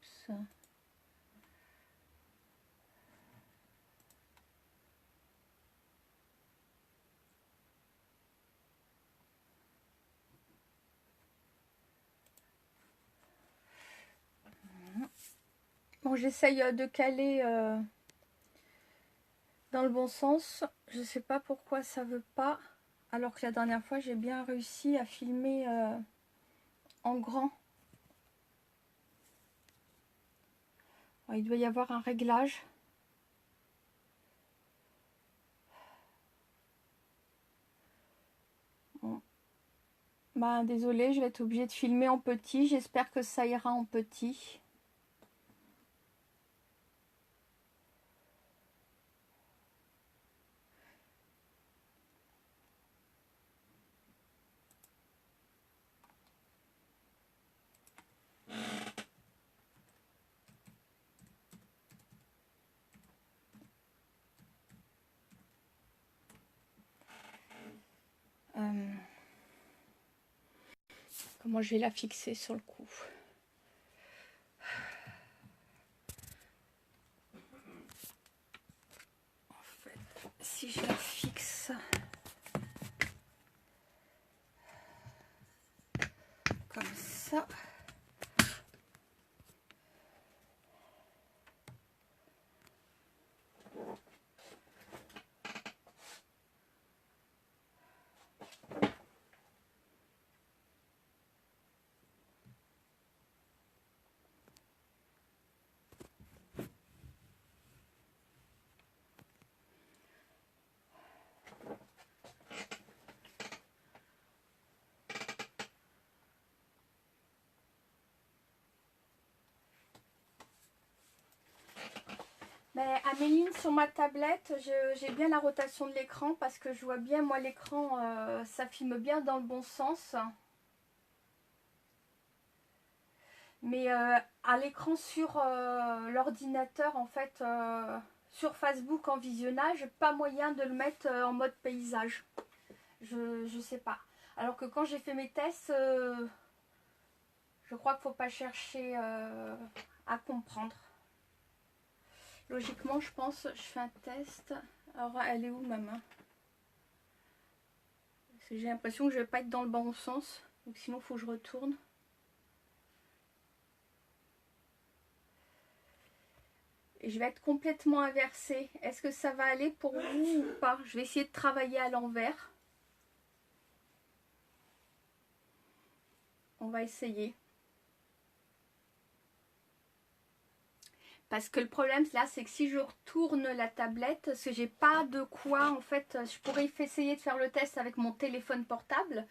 pouce. Bon, j'essaye de caler dans le bon sens. Je sais pas pourquoi ça veut pas. Alors que la dernière fois, j'ai bien réussi à filmer en grand. Il doit y avoir un réglage. Bon. Bah, désolée, je vais être obligée de filmer en petit. J'espère que ça ira en petit. Comment je vais la fixer sur le coup? En fait, si je la fixe comme ça. Mais Améline, sur ma tablette, j'ai bien la rotation de l'écran parce que je vois bien, moi, l'écran, ça filme bien dans le bon sens. Mais à l'écran sur l'ordinateur, en fait, sur Facebook en visionnage, pas moyen de le mettre en mode paysage. Je sais pas. Alors que quand j'ai fait mes tests, je crois qu'il ne faut pas chercher à comprendre. Logiquement, je pense, je fais un test. Alors, elle est où, maman? J'ai l'impression que je vais pas être dans le bon sens. Donc, sinon, il faut que je retourne. Et je vais être complètement inversée. Est-ce que ça va aller pour vous ou pas? Je vais essayer de travailler à l'envers. On va essayer. Parce que le problème là, c'est que si je retourne la tablette, parce que j'ai pas de quoi, en fait, je pourrais essayer de faire le test avec mon téléphone portable,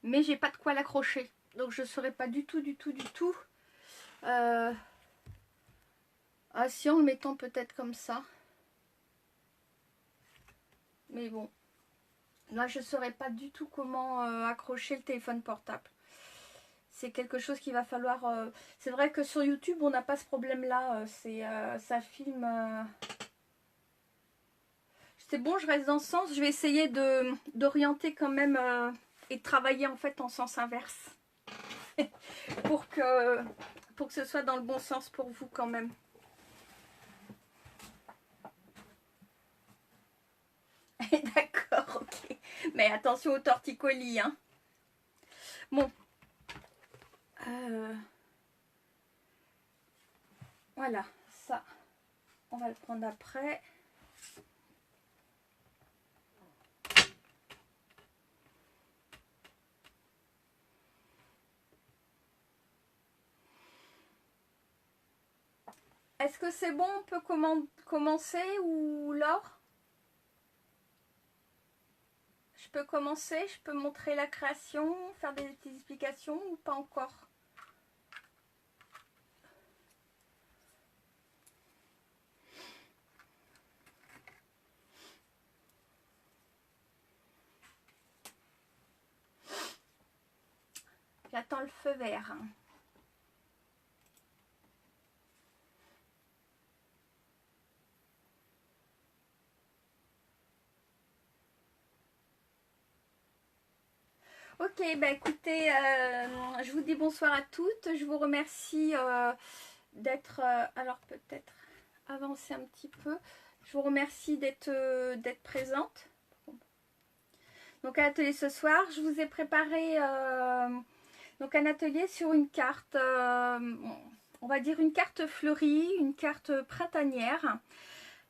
mais j'ai pas de quoi l'accrocher. Donc je ne saurais pas du tout. Ah si, en le mettant peut-être comme ça. Mais bon, là je ne saurais pas du tout comment accrocher le téléphone portable. C'est quelque chose qu'il va falloir... C'est vrai que sur YouTube, on n'a pas ce problème-là. Ça filme... C'est bon, je reste dans ce sens. Je vais essayer d'orienter quand même et de travailler en fait en sens inverse. pour que ce soit dans le bon sens pour vous quand même. D'accord, ok. Mais attention au torticolis, hein. Bon. Voilà, ça. On va le prendre après. Est-ce que c'est bon? On peut commencer ou Laure? Je peux commencer? Je peux montrer la création, faire des petites explications ou pas encore? J'attends le feu vert. Ok, bah écoutez, je vous dis bonsoir à toutes. Je vous remercie d'être... alors peut-être avancer un petit peu. Je vous remercie d'être présente. Donc à l'atelier ce soir, je vous ai préparé donc un atelier sur une carte, on va dire une carte fleurie, une carte printanière.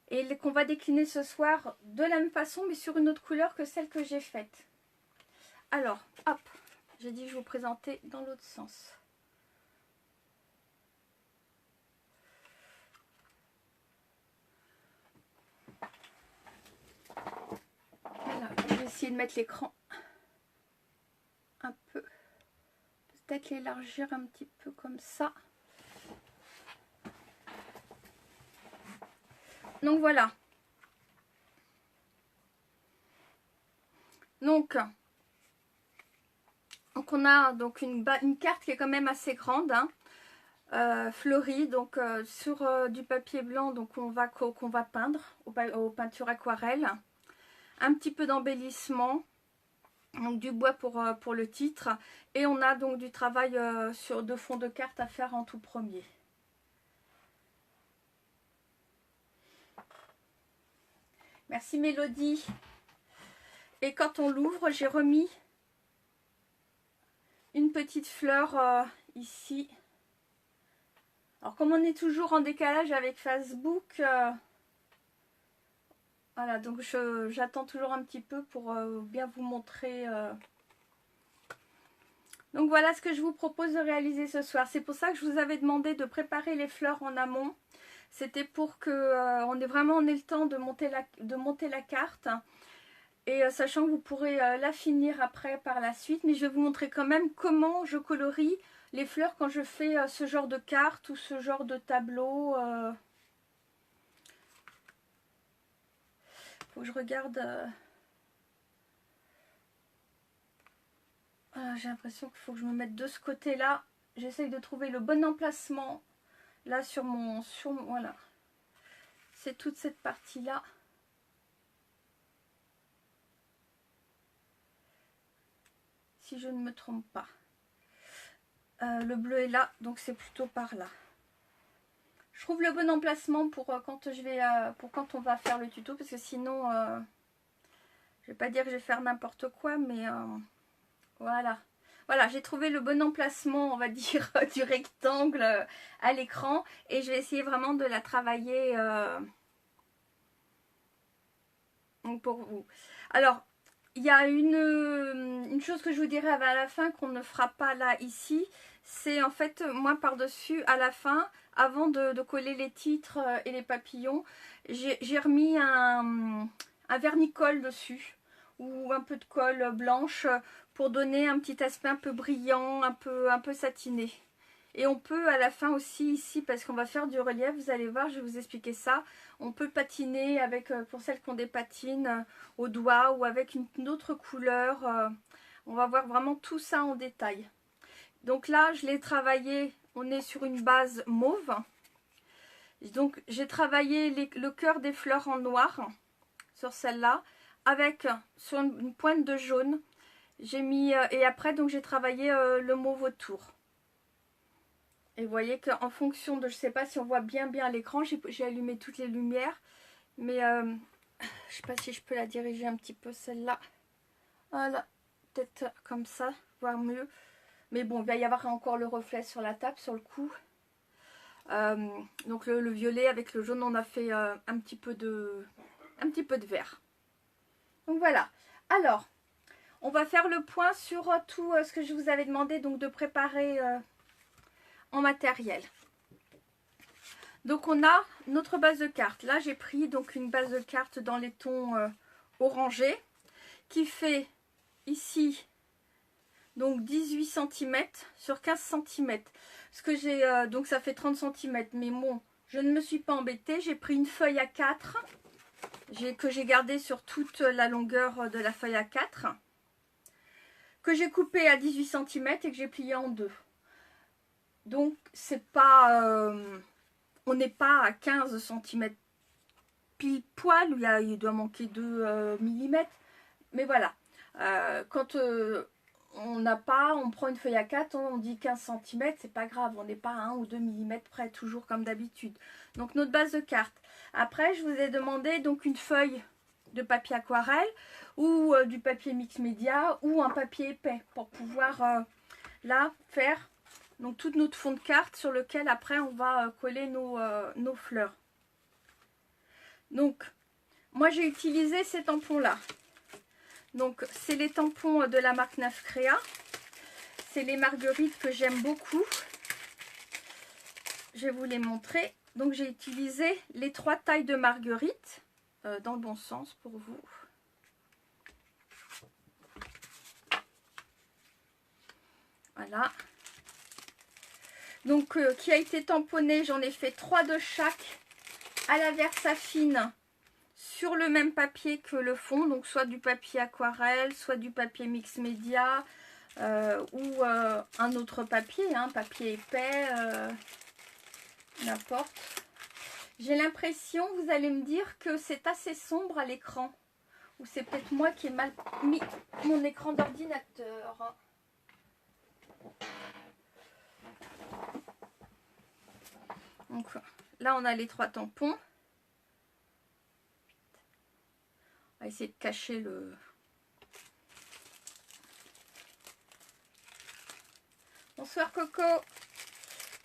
Et qu'on va décliner ce soir de la même façon, mais sur une autre couleur que celle que j'ai faite. Alors, hop, j'ai dit que je vous présentais dans l'autre sens. Voilà, je vais essayer de mettre l'écran un peu, peut-être l'élargir un petit peu comme ça. Donc voilà. Donc on a donc une carte qui est quand même assez grande, hein, fleurie, donc sur du papier blanc, donc qu'on va peindre aux peintures aquarelles. Un petit peu d'embellissement, donc du bois pour le titre, et on a donc du travail de fond de carte à faire en tout premier. Merci Mélodie. Et quand on l'ouvre, j'ai remis une petite fleur ici. Alors comme on est toujours en décalage avec Facebook, voilà, donc j'attends toujours un petit peu pour bien vous montrer. Donc voilà ce que je vous propose de réaliser ce soir. C'est pour ça que je vous avais demandé de préparer les fleurs en amont. C'était pour que on ait le temps de monter la carte. Et sachant que vous pourrez la finir après par la suite. Mais je vais vous montrer quand même comment je colorie les fleurs quand je fais ce genre de carte ou ce genre de tableau. Faut que je regarde. J'ai l'impression qu'il faut que je me mette de ce côté-là. J'essaye de trouver le bon emplacement. Là sur mon voilà. C'est toute cette partie-là. Si je ne me trompe pas. Le bleu est là, donc c'est plutôt par là. Je trouve le bon emplacement pour quand on va faire le tuto, parce que sinon, je vais pas dire que je vais faire n'importe quoi, mais voilà. Voilà, j'ai trouvé le bon emplacement, on va dire, du rectangle à l'écran, et je vais essayer vraiment de la travailler pour vous. Alors, il y a une chose que je vous dirai à la fin qu'on ne fera pas là ici, c'est en fait moi par-dessus à la fin, avant de coller les titres et les papillons, j'ai remis un vernis-colle dessus ou un peu de colle blanche pour donner un petit aspect un peu brillant, un peu satiné. Et on peut à la fin aussi ici, parce qu'on va faire du relief, vous allez voir, je vais vous expliquer ça. On peut patiner avec, pour celles qui ont des patines au doigt ou avec une autre couleur. On va voir vraiment tout ça en détail. Donc là, je l'ai travaillé, on est sur une base mauve. Donc j'ai travaillé le cœur des fleurs en noir sur celle-là, avec sur une pointe de jaune. J'ai mis, et après donc j'ai travaillé le mauve autour. Et vous voyez qu'en fonction de, je ne sais pas si on voit bien à l'écran, j'ai allumé toutes les lumières. Mais je ne sais pas si je peux la diriger un petit peu celle-là. Voilà, peut-être comme ça, voire mieux. Mais bon, il va y avoir encore le reflet sur la table, sur le cou. Donc le violet avec le jaune, on a fait un petit peu de vert. Donc voilà. Alors, on va faire le point sur tout ce que je vous avais demandé donc de préparer en matériel. Donc on a notre base de cartes. Là j'ai pris donc une base de cartes dans les tons orangés qui fait ici donc 18 cm sur 15 cm. Ce que j'ai donc ça fait 30 cm, mais bon, je ne me suis pas embêtée, j'ai pris une feuille A4 que j'ai gardée sur toute la longueur de la feuille A4 que j'ai coupée à 18 cm et que j'ai plié en deux. Donc c'est pas on n'est pas à 15 cm pile poil, il doit manquer 2 mm, mais voilà, quand on n'a pas, on prend une feuille A4, on dit 15 cm, c'est pas grave, on n'est pas à 1 ou 2 mm près, toujours comme d'habitude. Donc notre base de carte. Après, je vous ai demandé donc une feuille de papier aquarelle ou du papier mix média ou un papier épais pour pouvoir là faire donc tout notre fond de carte sur lequel après on va coller nos fleurs. Donc moi j'ai utilisé ces tampons là. Donc c'est les tampons de la marque Nafcrea. C'est les marguerites que j'aime beaucoup. Je vais vous les montrer. Donc j'ai utilisé les 3 tailles de marguerites dans le bon sens pour vous. Voilà. Donc qui a été tamponné, j'en ai fait 3 de chaque à la Versafine sur le même papier que le fond. Donc soit du papier aquarelle, soit du papier mix média ou un autre papier, papier épais, n'importe. J'ai l'impression, vous allez me dire que c'est assez sombre à l'écran. Ou c'est peut-être moi qui ai mal mis mon écran d'ordinateur. Donc là, on a les 3 tampons. On va essayer de cacher le... Bonsoir Coco.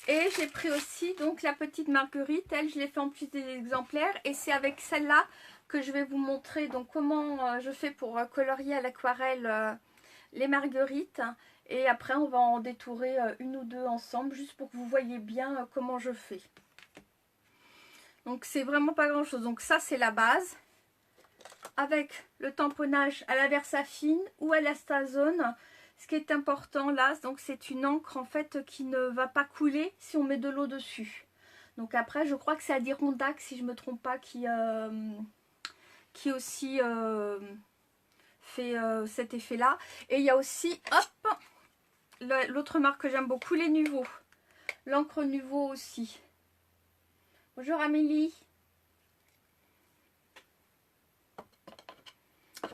Et j'ai pris aussi donc la petite marguerite. Elle, je l'ai fait en plus des exemplaires. Et c'est avec celle-là que je vais vous montrer donc comment je fais pour colorier à l'aquarelle les marguerites. Et après, on va en détourer une ou deux ensemble, juste pour que vous voyez bien comment je fais. Donc, c'est vraiment pas grand-chose. Donc, ça, c'est la base. Avec le tamponnage à la Versafine ou à la Stazone. Ce qui est important là, donc c'est une encre en fait qui ne va pas couler si on met de l'eau dessus. Donc après, je crois que c'est Adirondack, si je ne me trompe pas, qui aussi fait cet effet-là. Et il y a aussi, hop, l'autre marque que j'aime beaucoup, les Nuvo. L'encre Nuvo aussi. Bonjour Amélie.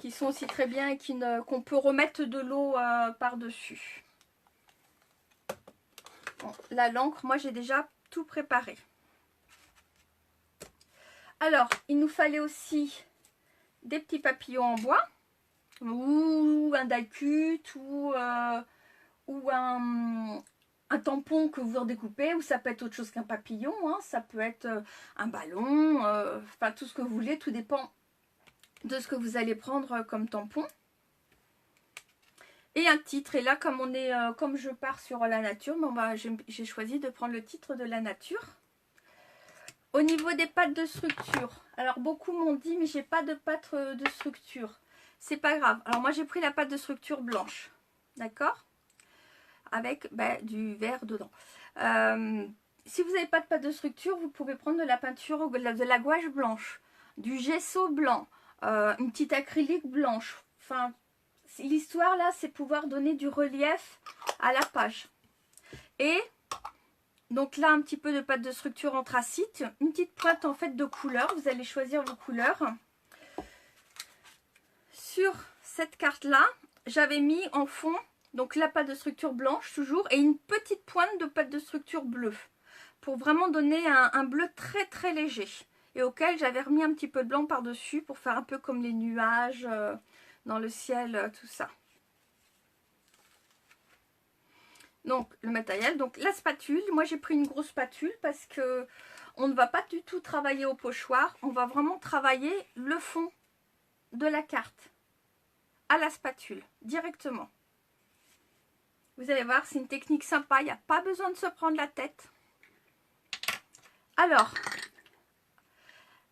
Qui sont aussi très bien et qu'on peut remettre de l'eau par-dessus. Bon, là, l'encre, moi j'ai déjà tout préparé. Alors, il nous fallait aussi des petits papillons en bois, ou un die-cut, ou un tampon que vous redécoupez, ou ça peut être autre chose qu'un papillon, ça peut être un ballon, enfin tout ce que vous voulez, tout dépend de ce que vous allez prendre comme tampon. Et un titre. Et là, comme je pars sur la nature, j'ai choisi de prendre le titre de la nature. Au niveau des pattes de structure, alors beaucoup m'ont dit mais j'ai pas de pattes de structure. C'est pas grave. Alors moi j'ai pris la pâte de structure blanche. D'accord? Avec du vert dedans. Si vous n'avez pas de pâte de structure, vous pouvez prendre de la peinture, de la gouache blanche, du gesso blanc. Une petite acrylique blanche. Enfin, l'histoire là, c'est pouvoir donner du relief à la page. Et donc là, un petit peu de pâte de structure anthracite, une petite pointe en fait de couleur. Vous allez choisir vos couleurs. Sur cette carte là, j'avais mis en fond donc la pâte de structure blanche toujours et une petite pointe de pâte de structure bleue pour vraiment donner un bleu très très léger. Et auquel j'avais remis un petit peu de blanc par-dessus pour faire un peu comme les nuages dans le ciel, tout ça. Donc le matériel, donc la spatule, moi j'ai pris une grosse spatule parce que on ne va pas du tout travailler au pochoir, on va vraiment travailler le fond de la carte à la spatule, directement. Vous allez voir, c'est une technique sympa, il n'y a pas besoin de se prendre la tête. Alors...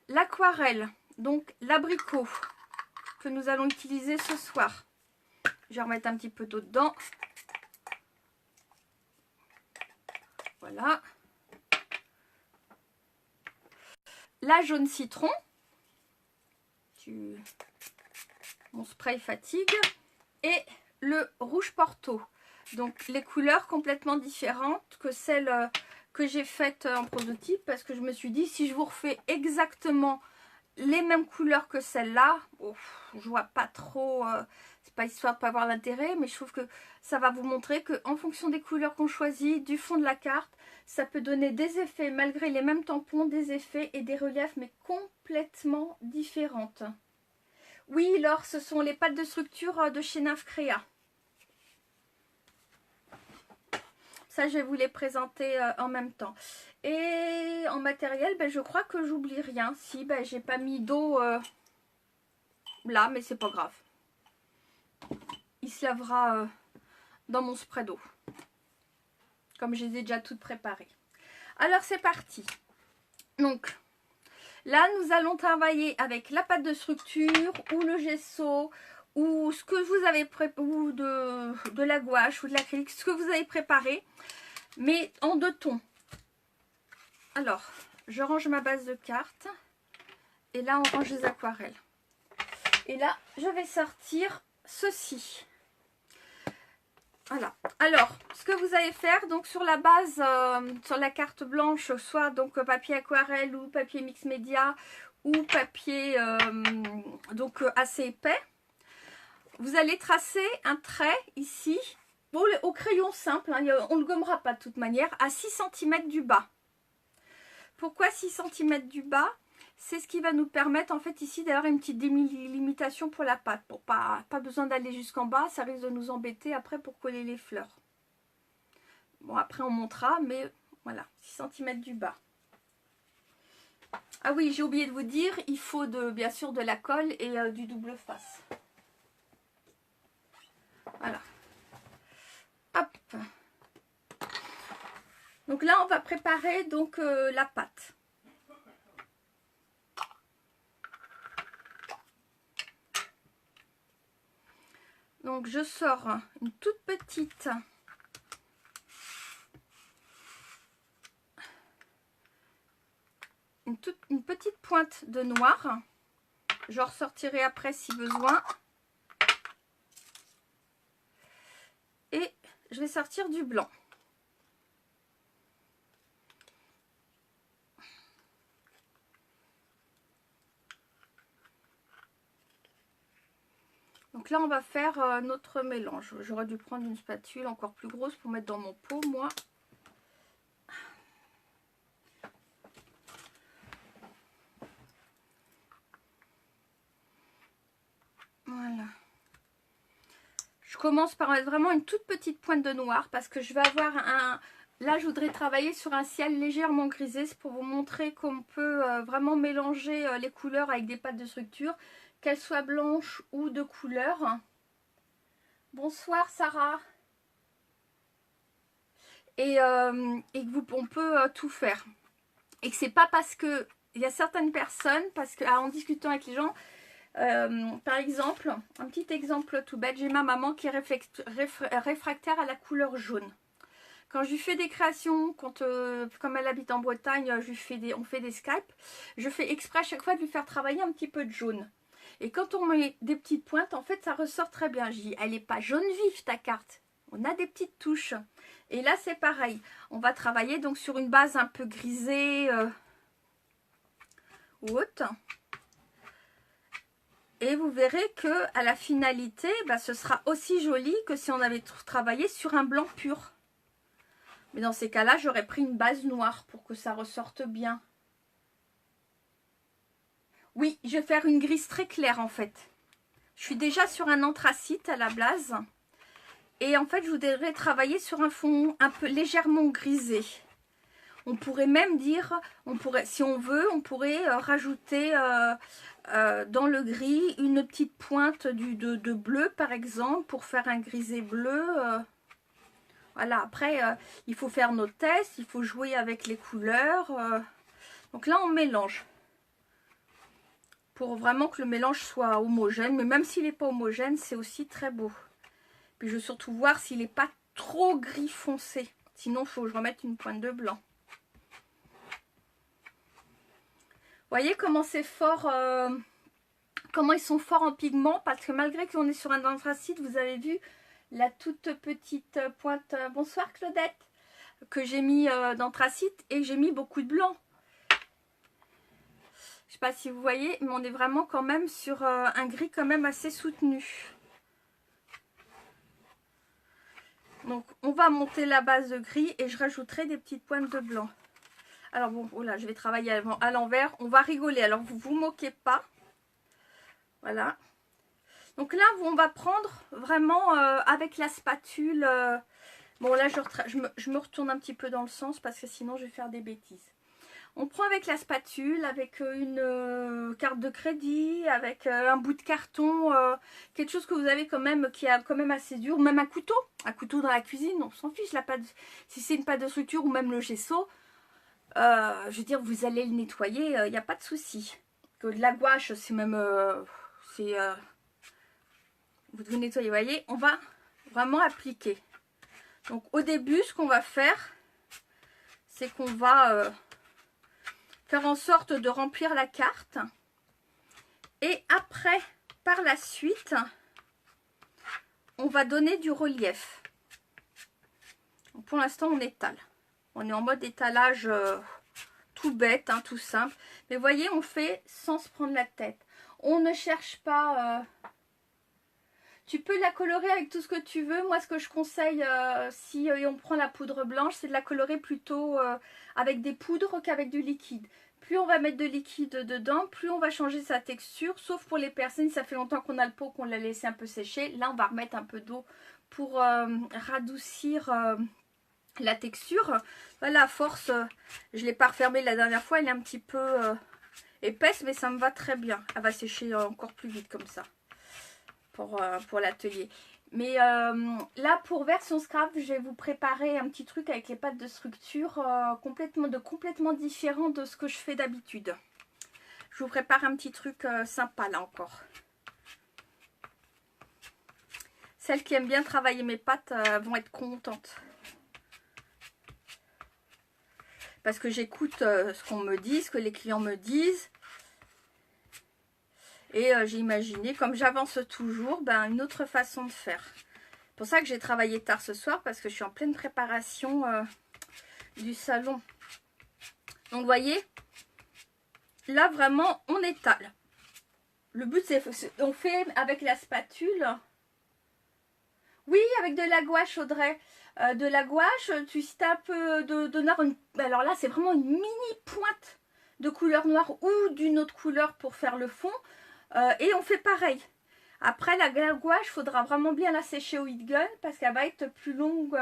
l'aquarelle, donc l'abricot que nous allons utiliser ce soir. Je vais remettre un petit peu d'eau dedans. Voilà. La jaune citron. Mon spray fatigue. Et le rouge Porto. Donc les couleurs complètement différentes que celles que j'ai faites en prototype. Parce que je me suis dit, si je vous refais exactement les mêmes couleurs que celle-là. Je vois pas trop, c'est pas histoire de pas voir l'intérêt, mais je trouve que ça va vous montrer que en fonction des couleurs qu'on choisit, du fond de la carte, ça peut donner des effets, malgré les mêmes tampons, des effets et des reliefs, mais complètement différentes. Oui, Laure, ce sont les pattes de structure de chez Nymph Créa. Ça, je vais vous les présenter en même temps. Et en matériel, ben, je crois que j'oublie rien. Si, ben, j'ai pas mis d'eau là, mais c'est pas grave. Il se lavera dans mon spray d'eau. Comme je les ai déjà toutes préparées. Alors, c'est parti. Donc, là, nous allons travailler avec la pâte de structure ou le gesso ou ce que vous avez préparé, ou de la gouache ou de l'acrylique, ce que vous avez préparé, mais en 2 tons. Alors, je range ma base de cartes et là, on range les aquarelles. Et là, je vais sortir ceci. Voilà. Alors, ce que vous allez faire, donc sur la base, sur la carte blanche, soit donc papier aquarelle ou papier mix média ou papier donc assez épais, vous allez tracer un trait ici, bon, au crayon simple, hein, on ne le gommera pas de toute manière, à 6 cm du bas. Pourquoi 6 cm du bas? C'est ce qui va nous permettre en fait ici d'avoir une petite délimitation pour la pâte. Pour pas besoin d'aller jusqu'en bas, ça risque de nous embêter après pour coller les fleurs. Bon, après on montera, mais voilà, 6 cm du bas. Ah oui, j'ai oublié de vous dire, il faut bien sûr de la colle et du double face. Voilà. Hop. Donc là, on va préparer donc la pâte. Donc je sors une toute petite une petite pointe de noir. Je ressortirai après si besoin. Et je vais sortir du blanc. Donc là, on va faire notre mélange. J'aurais dû prendre une spatule encore plus grosse pour mettre dans mon pot, moi. Voilà. Je commence par mettre vraiment une toute petite pointe de noir parce que je vais avoir un... Là, je voudrais travailler sur un ciel légèrement grisé. C'est pour vous montrer qu'on peut vraiment mélanger les couleurs avec des pâtes de structure, qu'elles soient blanches ou de couleur. Bonsoir Sarah. Et on peut tout faire. Et que c'est pas parce que il y a certaines personnes, parce que en discutant avec les gens, par exemple, un petit exemple tout bête, j'ai ma maman qui est réfractaire à la couleur jaune. Quand je lui fais des créations, comme elle habite en Bretagne, on fait des Skype, je fais exprès à chaque fois de lui faire travailler un petit peu de jaune. Et quand on met des petites pointes, en fait, ça ressort très bien. Je dis, elle n'est pas jaune vif ta carte. On a des petites touches. Et là, c'est pareil. On va travailler donc sur une base un peu grisée ou haute. Et vous verrez que à la finalité, bah, ce sera aussi joli que si on avait travaillé sur un blanc pur. Mais dans ces cas-là, j'aurais pris une base noire pour que ça ressorte bien. Oui, je vais faire une grise très claire en fait. Je suis déjà sur un anthracite à la base. Et en fait, je voudrais travailler sur un fond un peu légèrement grisé. On pourrait même dire, si on veut, on pourrait rajouter dans le gris une petite pointe de bleu par exemple pour faire un grisé bleu. Voilà, après il faut faire nos tests, il faut jouer avec les couleurs. Donc là on mélange pour vraiment que le mélange soit homogène, mais même s'il n'est pas homogène, c'est aussi très beau. Puis je veux surtout voir s'il n'est pas trop gris foncé, sinon il faut que je remette une pointe de blanc. Vous voyez comment c'est fort, comment ils sont forts en pigments, parce que malgré qu'on est sur un anthracite, vous avez vu la toute petite pointe, bonsoir Claudette, que j'ai mis d'anthracite et j'ai mis beaucoup de blanc. Je sais pas si vous voyez, mais on est vraiment quand même sur un gris quand même assez soutenu. Donc on va monter la base de gris et je rajouterai des petites pointes de blanc. Alors bon, voilà, je vais travailler à l'envers. On va rigoler, alors vous vous moquez pas. Voilà. Donc là, on va prendre vraiment avec la spatule. Bon là, je me retourne un petit peu dans le sens parce que sinon je vais faire des bêtises. On prend avec la spatule, avec une carte de crédit, avec un bout de carton, quelque chose que vous avez quand même, qui est quand même assez dur, ou même un couteau dans la cuisine, on s'en fiche, la pâte, si c'est une pâte de structure ou même le gesso, je veux dire, vous allez le nettoyer, il n'y a pas de souci. Que de la gouache, c'est même, vous nettoyez, vous voyez, on va vraiment appliquer. Donc au début, ce qu'on va faire, c'est qu'on va faire en sorte de remplir la carte. Et après, par la suite, on va donner du relief. Donc, pour l'instant, on étale. On est en mode étalage tout bête, hein, tout simple. Mais voyez, on fait sans se prendre la tête. On ne cherche pas... Tu peux la colorer avec tout ce que tu veux. Moi, ce que je conseille, si on prend la poudre blanche, c'est de la colorer plutôt avec des poudres qu'avec du liquide. Plus on va mettre de liquide dedans, plus on va changer sa texture. Sauf pour les personnes, ça fait longtemps qu'on a le pot, qu'on l'a laissé un peu sécher. Là, on va remettre un peu d'eau pour radoucir la texture. Voilà, à force, je ne l'ai pas refermée la dernière fois. Elle est un petit peu épaisse, mais ça me va très bien. Elle va sécher encore plus vite comme ça. Pour l'atelier. Mais là, pour version scrap, je vais vous préparer un petit truc avec les pâtes de structure complètement différent de ce que je fais d'habitude. Je vous prépare un petit truc sympa là encore. Celles qui aiment bien travailler mes pâtes vont être contentes. Parce que j'écoute ce qu'on me dit, ce que les clients me disent. Et j'ai imaginé, comme j'avance toujours, une autre façon de faire. C'est pour ça que j'ai travaillé tard ce soir, parce que je suis en pleine préparation du salon. Donc, vous voyez, là, vraiment, on étale. Le but, c'est on fait avec la spatule. Oui, avec de la gouache, Audrey. De la gouache, si tu as un peu de noir. Alors là, c'est vraiment une mini pointe de couleur noire ou d'une autre couleur pour faire le fond. Et on fait pareil. Après la gouache, il faudra vraiment bien la sécher au heat gun parce qu'elle va être plus longue.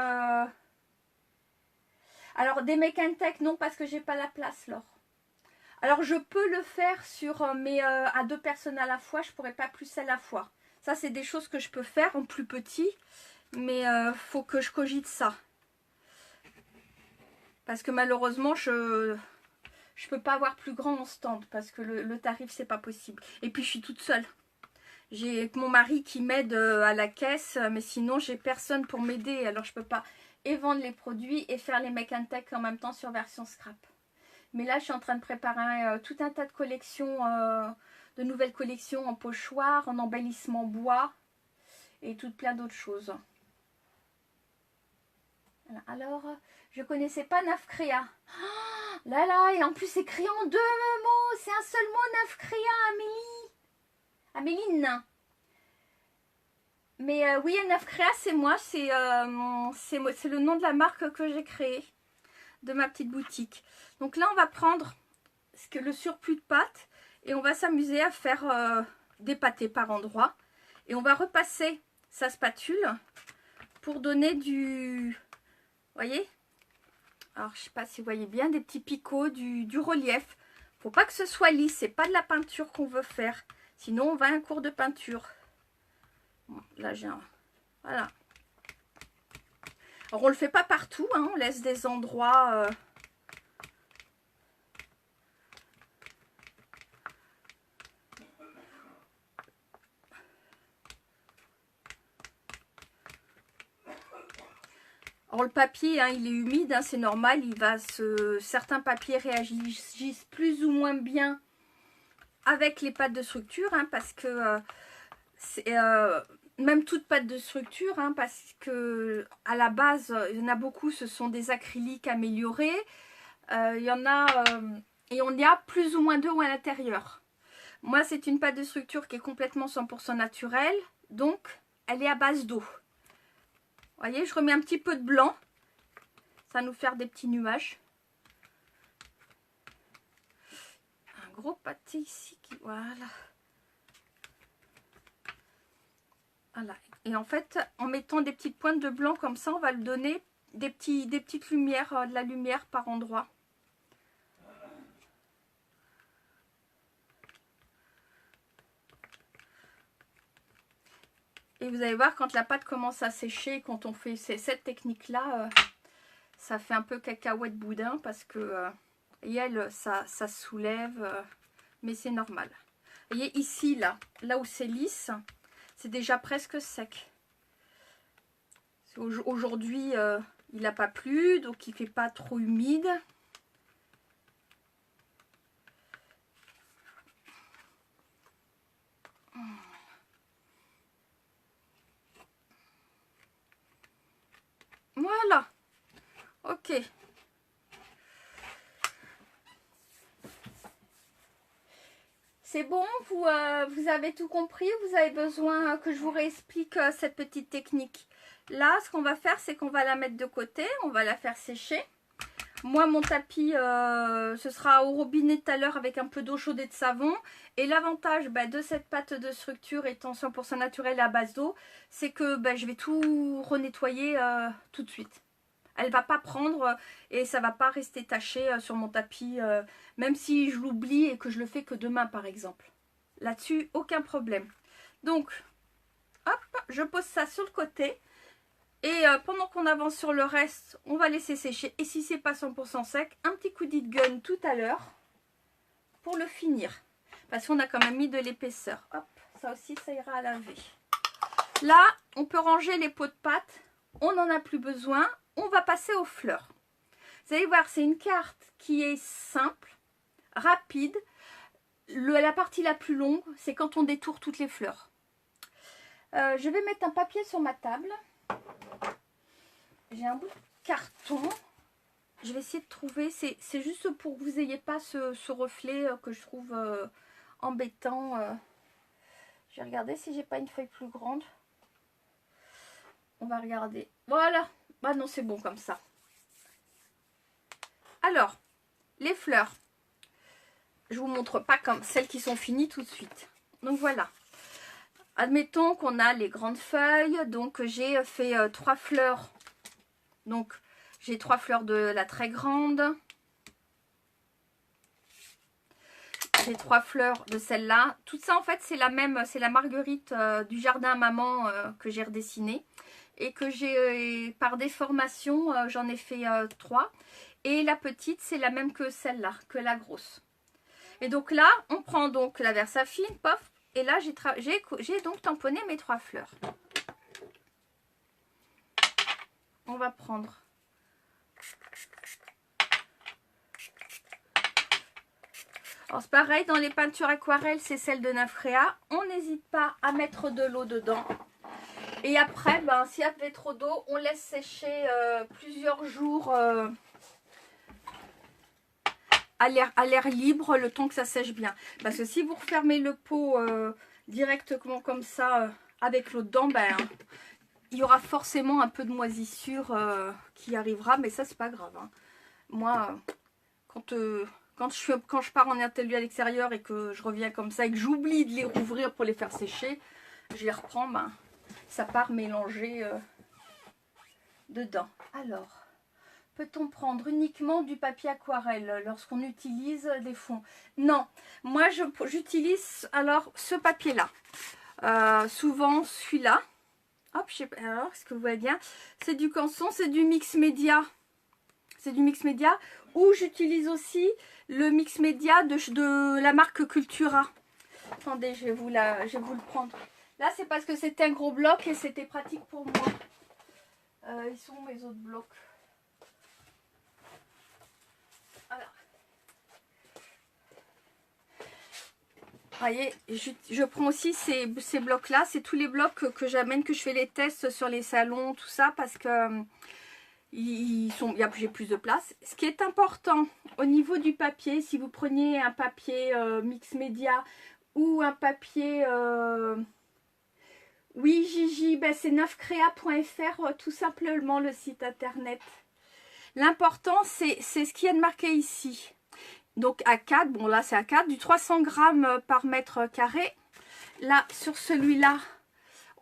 Alors des make and take, non, parce que j'ai pas la place, Laure. Alors je peux le faire sur mais à 2 personnes à la fois, je pourrais pas plus à la fois. Ça c'est des choses que je peux faire en plus petit, mais faut que je cogite ça. Parce que malheureusement je peux pas avoir plus grand en stand parce que le tarif c'est pas possible. Et puis je suis toute seule. J'ai mon mari qui m'aide à la caisse, mais sinon j'ai personne pour m'aider. Alors je peux pas et vendre les produits et faire les make and take en même temps sur version scrap. Mais là je suis en train de préparer tout un tas de collections, de nouvelles collections en pochoir, en embellissement bois et tout plein d'autres choses. Voilà. Alors je connaissais pas Nafcrea. Oh, là là, et en plus c'est écrit en 2 mots, c'est un seul mot Nafcrea, Améline. Mais oui, Nafcrea, c'est moi, c'est le nom de la marque que j'ai créée, de ma petite boutique. Donc là, on va prendre le surplus de pâte et on va s'amuser à faire des pâtés par endroits. Et on va repasser sa spatule pour donner du... Vous voyez? Alors, je ne sais pas si vous voyez bien, des petits picots, du relief. Faut pas que ce soit lisse, c'est pas de la peinture qu'on veut faire. Sinon, on va à un cours de peinture. Bon, là, j'ai un... Voilà. Alors, on le fait pas partout, hein, on laisse des endroits... Alors le papier, hein, il est humide, hein, c'est normal, certains papiers réagissent plus ou moins bien avec les pâtes de structure, hein, parce que même toute pâte de structure, hein, parce que à la base, il y en a beaucoup, ce sont des acryliques améliorés. Il y en a et on y a plus ou moins d'eau à l'intérieur. Moi, c'est une pâte de structure qui est complètement 100% naturelle, donc elle est à base d'eau. Vous voyez, je remets un petit peu de blanc, ça va nous faire des petits nuages. Un gros pâté ici, voilà. Voilà. Et en fait, en mettant des petites pointes de blanc comme ça, on va lui donner des petites lumières, de la lumière par endroit. Et vous allez voir, quand la pâte commence à sécher, quand on fait cette technique-là, ça fait un peu cacahuète boudin parce que, et elle, ça soulève, mais c'est normal. Vous voyez, ici, là où c'est lisse, c'est déjà presque sec. Aujourd'hui, il n'a pas plu, donc il ne fait pas trop humide. Voilà. Ok. C'est bon, vous avez tout compris? Vous avez besoin que je vous réexplique cette petite technique? Là, ce qu'on va faire, c'est qu'on va la mettre de côté. On va la faire sécher. Moi, mon tapis, ce sera au robinet tout à l'heure avec un peu d'eau chaude et de savon. Et l'avantage de cette pâte de structure étant 100% naturelle à base d'eau, c'est que je vais tout renettoyer tout de suite. Elle va pas prendre et ça va pas rester taché sur mon tapis, même si je l'oublie et que je le fais que demain par exemple. Là-dessus, aucun problème. Donc, hop, je pose ça sur le côté. Et pendant qu'on avance sur le reste, on va laisser sécher. Et si c'est pas 100% sec, un petit coup d'heat-gun tout à l'heure pour le finir. Parce qu'on a quand même mis de l'épaisseur. Hop, ça aussi, ça ira à laver. Là, on peut ranger les pots de pâte. On n'en a plus besoin. On va passer aux fleurs. Vous allez voir, c'est une carte qui est simple, rapide. La partie la plus longue, c'est quand on détourne toutes les fleurs. Je vais mettre un papier sur ma table. J'ai un bout de carton. Je vais essayer de trouver. C'est juste pour que vous n'ayez pas ce reflet que je trouve embêtant. Je vais regarder si j'ai pas une feuille plus grande. On va regarder. Voilà. Bah non, c'est bon comme ça. Alors, les fleurs. Je vous montre pas comme celles qui sont finies tout de suite. Donc voilà. Admettons qu'on a les grandes feuilles. Donc j'ai fait 3 fleurs. Donc j'ai 3 fleurs de la très grande. J'ai 3 fleurs de celle-là. Tout ça en fait c'est la même, c'est la marguerite du jardin à maman que j'ai redessinée. Et que j'ai par déformation, j'en ai fait 3. Et la petite c'est la même que celle-là, que la grosse. Et donc là, on prend donc la Versafine, pof. Et là, j'ai donc tamponné mes 3 fleurs. On va prendre. Alors c'est pareil, dans les peintures aquarelles, c'est celle de Nafréa. On n'hésite pas à mettre de l'eau dedans. Et après, s'il y avait trop d'eau, on laisse sécher plusieurs jours à l'air libre, le temps que ça sèche bien. Parce que si vous refermez le pot directement comme ça, avec l'eau dedans, il y aura forcément un peu de moisissure qui arrivera, mais ça c'est pas grave. Hein. Moi, quand je pars en atelier à l'extérieur et que je reviens comme ça et que j'oublie de les rouvrir pour les faire sécher, je les reprends, ça part mélanger dedans. Alors, peut-on prendre uniquement du papier aquarelle lorsqu'on utilise des fonds? Non, moi j'utilise alors ce papier-là. Souvent celui-là. Hop, je sais pas, alors, est-ce que vous voyez bien? C'est du Canson, c'est du mix média. C'est du mix média. Ou j'utilise aussi le mix média de la marque Cultura. Attendez, je vais vous le prendre. Là, c'est parce que c'était un gros bloc et c'était pratique pour moi. Ils sont où mes autres blocs? Alors. Vous voyez, je prends aussi ces blocs-là. C'est tous les blocs que j'amène, que je fais les tests sur les salons, tout ça, parce que J'ai plus de place. Ce qui est important au niveau du papier, si vous preniez un papier mix média ou un papier oui Gigi, ben c'est 9crea.fr tout simplement le site internet. L'important c'est ce qu'il y a de marqué ici. Donc à 4, bon là c'est à 4, du 300 grammes par mètre carré. Là sur celui-là,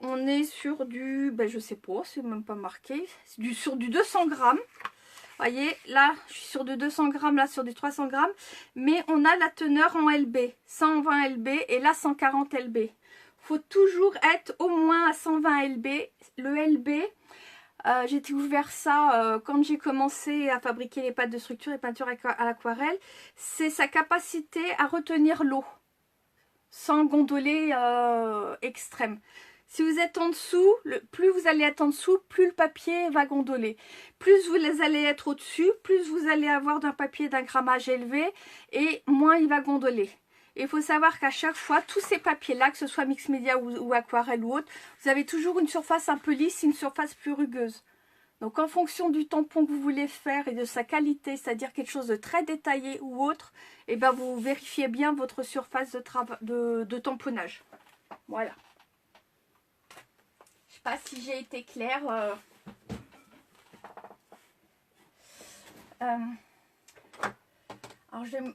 on est sur du, ben je sais pas, c'est même pas marqué, sur du 200 grammes. Voyez, là, je suis sur du 200 grammes, là, sur du 300 grammes. Mais on a la teneur en LB, 120 LB et là, 140 LB. Il faut toujours être au moins à 120 LB. Le LB, j'ai découvert ça quand j'ai commencé à fabriquer les pâtes de structure et peintures à l'aquarelle. C'est sa capacité à retenir l'eau sans gondoler extrême. Si vous êtes en dessous, plus vous allez être en dessous, plus le papier va gondoler. Plus vous allez être au-dessus, plus vous allez avoir d'un papier d'un grammage élevé et moins il va gondoler. Et il faut savoir qu'à chaque fois, tous ces papiers-là, que ce soit mix média ou aquarelle ou autre, vous avez toujours une surface un peu lisse et une surface plus rugueuse. Donc en fonction du tampon que vous voulez faire et de sa qualité, c'est-à-dire quelque chose de très détaillé ou autre, et ben vous vérifiez bien votre surface de tamponnage. Voilà. Je sais pas si j'ai été claire. Alors je vais...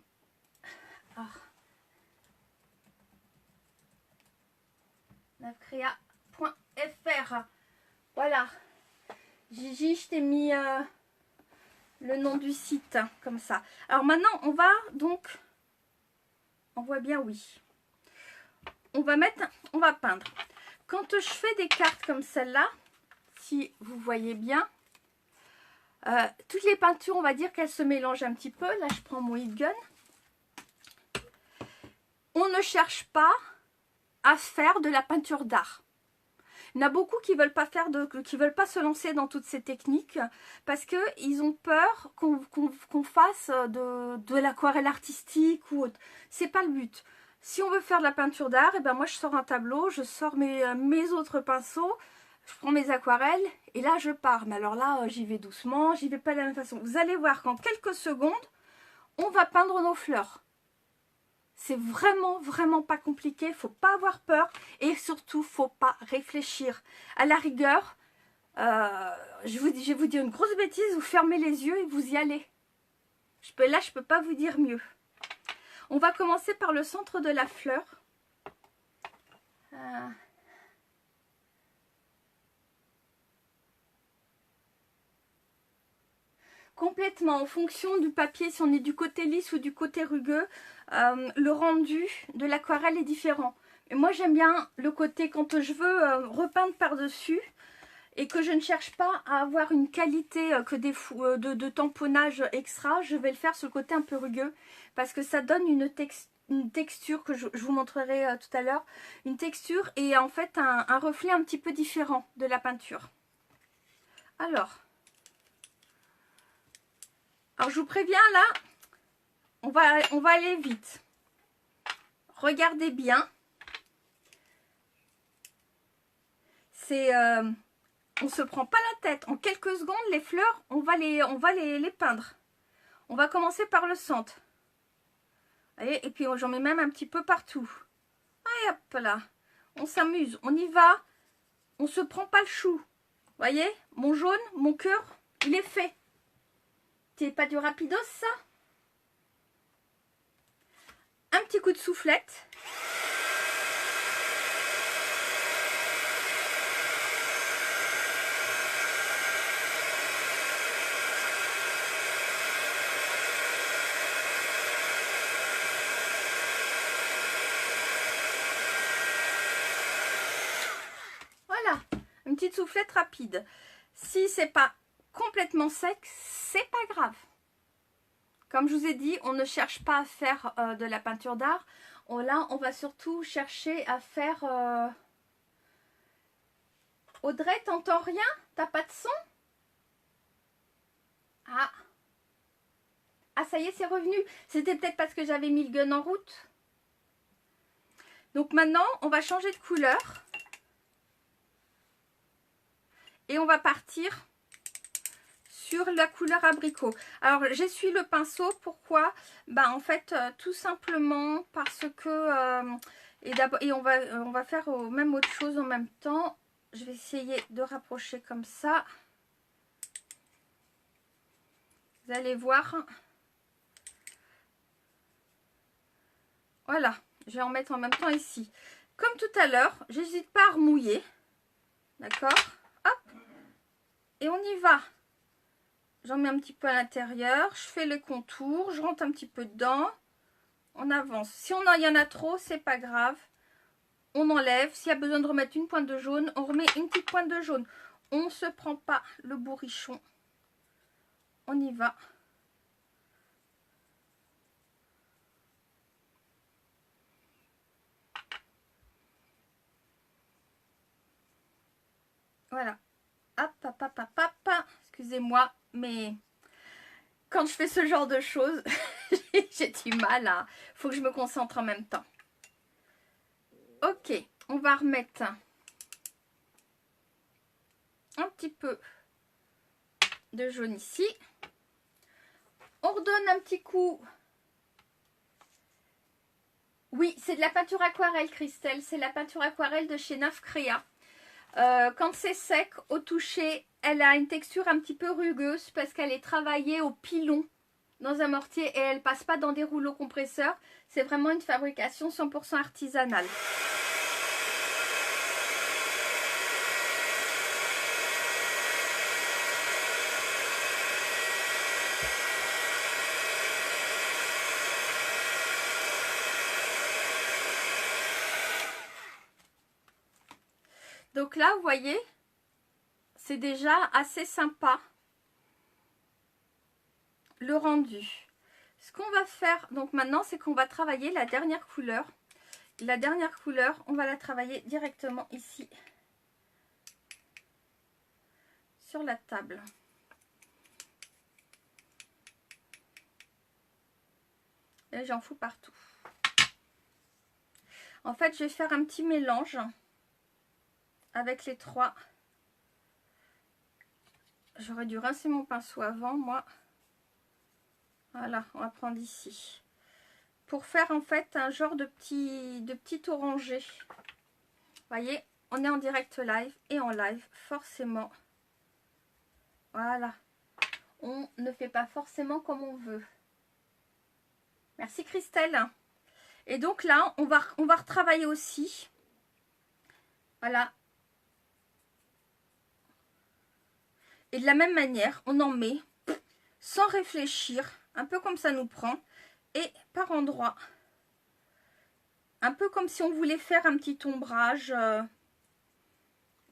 navcrea.fr. Voilà. Gigi, je t'ai mis le nom du site, hein, comme ça. Alors maintenant, on va donc... On voit bien, oui. On va peindre. Quand je fais des cartes comme celle-là, si vous voyez bien, toutes les peintures, on va dire qu'elles se mélangent un petit peu. Là, je prends mon heat gun. On ne cherche pas à faire de la peinture d'art. Il y en a beaucoup qui veulent pas se lancer dans toutes ces techniques parce qu'ils ont peur qu'on fasse de l'aquarelle artistique ou autre. C'est pas le but. Si on veut faire de la peinture d'art, et ben moi je sors un tableau, je sors mes autres pinceaux, je prends mes aquarelles et là je pars. Mais alors là j'y vais doucement, j'y vais pas de la même façon. Vous allez voir qu'en quelques secondes, on va peindre nos fleurs. C'est vraiment pas compliqué, faut pas avoir peur et surtout faut pas réfléchir. À la rigueur, je vais vous dire une grosse bêtise, vous fermez les yeux et vous y allez. Là je peux pas vous dire mieux. On va commencer par le centre de la fleur. Complètement en fonction du papier, si on est du côté lisse ou du côté rugueux, le rendu de l'aquarelle est différent. Et moi j'aime bien le côté quand je veux repeindre par-dessus et que je ne cherche pas à avoir une qualité de tamponnage extra, je vais le faire sur le côté un peu rugueux parce que ça donne une texture que je vous montrerai tout à l'heure, une texture et en fait un reflet un petit peu différent de la peinture. Alors je vous préviens là, on va aller vite. Regardez bien. On se prend pas la tête. En quelques secondes, les fleurs, on va les peindre. On va commencer par le centre. Voyez, et puis j'en mets même un petit peu partout. Allez hop là. On s'amuse, on y va. On se prend pas le chou. Voyez, mon jaune, mon cœur, il est fait. C'est pas du rapidos ça? Un petit coup de soufflette. Voilà, une petite soufflette rapide. Si c'est pas complètement sec, c'est pas grave. Comme je vous ai dit, on ne cherche pas à faire de la peinture d'art. Là, on va surtout chercher à faire... Audrey, t'entends rien? T'as pas de son? Ah, ça y est, c'est revenu. C'était peut-être parce que j'avais mis le gun en route. Donc maintenant, on va changer de couleur. Et on va partir sur la couleur abricot. Alors j'essuie le pinceau, pourquoi? Bah en fait tout simplement parce que et on va faire même autre chose en même temps. Je vais essayer de rapprocher comme ça. Vous allez voir. Voilà, je vais en mettre en même temps ici. Comme tout à l'heure, j'hésite pas à remouiller. D'accord? Hop. Et on y va. J'en mets un petit peu à l'intérieur. Je fais les contours. Je rentre un petit peu dedans. On avance. Si il y en a trop, c'est pas grave. On enlève. S'il y a besoin de remettre une pointe de jaune, on remet une petite pointe de jaune. On ne se prend pas le bourrichon. On y va. Voilà. Hop, hop, hop, hop, hop. Excusez-moi, mais quand je fais ce genre de choses, j'ai du mal à... Faut que je me concentre en même temps. Ok, on va remettre un petit peu de jaune ici. On redonne un petit coup. Oui, c'est de la peinture aquarelle, Christelle. C'est la peinture aquarelle de chez Neuf Créa. Quand c'est sec, au toucher, elle a une texture un petit peu rugueuse parce qu'elle est travaillée au pilon dans un mortier et elle passe pas dans des rouleaux compresseurs. C'est vraiment une fabrication 100% artisanale. Donc là, vous voyez, c'est déjà assez sympa le rendu. Ce qu'on va faire donc maintenant, c'est qu'on va travailler la dernière couleur. La dernière couleur, on va la travailler directement ici sur la table. Et j'en fous partout. En fait, je vais faire un petit mélange avec les trois. J'aurais dû rincer mon pinceau avant, moi. Voilà, on va prendre ici. Pour faire en fait un genre de petit orangé. Vous voyez, on est en direct live et en live, forcément. Voilà. On ne fait pas forcément comme on veut. Merci Christelle. Et donc là, on va retravailler aussi. Voilà. Et de la même manière, on en met sans réfléchir, un peu comme ça nous prend, et par endroits. Un peu comme si on voulait faire un petit ombrage,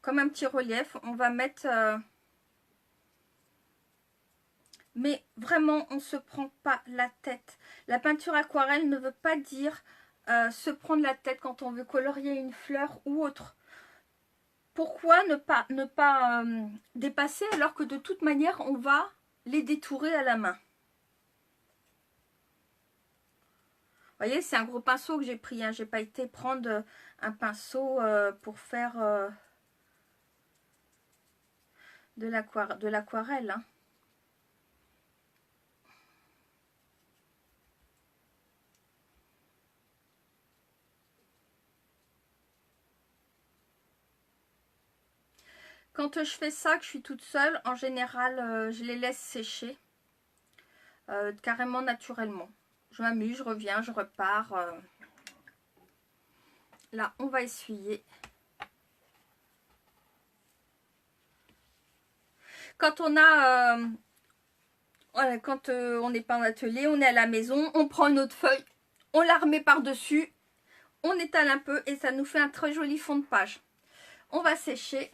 comme un petit relief. On va mettre... mais vraiment, on ne se prend pas la tête. La peinture aquarelle ne veut pas dire se prendre la tête quand on veut colorier une fleur ou autre. Pourquoi ne pas dépasser alors que de toute manière, on va les détourer à la main. Vous voyez, c'est un gros pinceau que j'ai pris. Hein. J'ai pas été prendre un pinceau pour faire de l'aquarelle. Hein. Quand je fais ça, que je suis toute seule, en général, je les laisse sécher carrément naturellement. Je m'amuse, je reviens, je repars. Là, on va essuyer. Quand on a... voilà, quand on n'est pas en atelier, on est à la maison, on prend une autre feuille, on la remet par-dessus, on étale un peu et ça nous fait un très joli fond de page. On va sécher.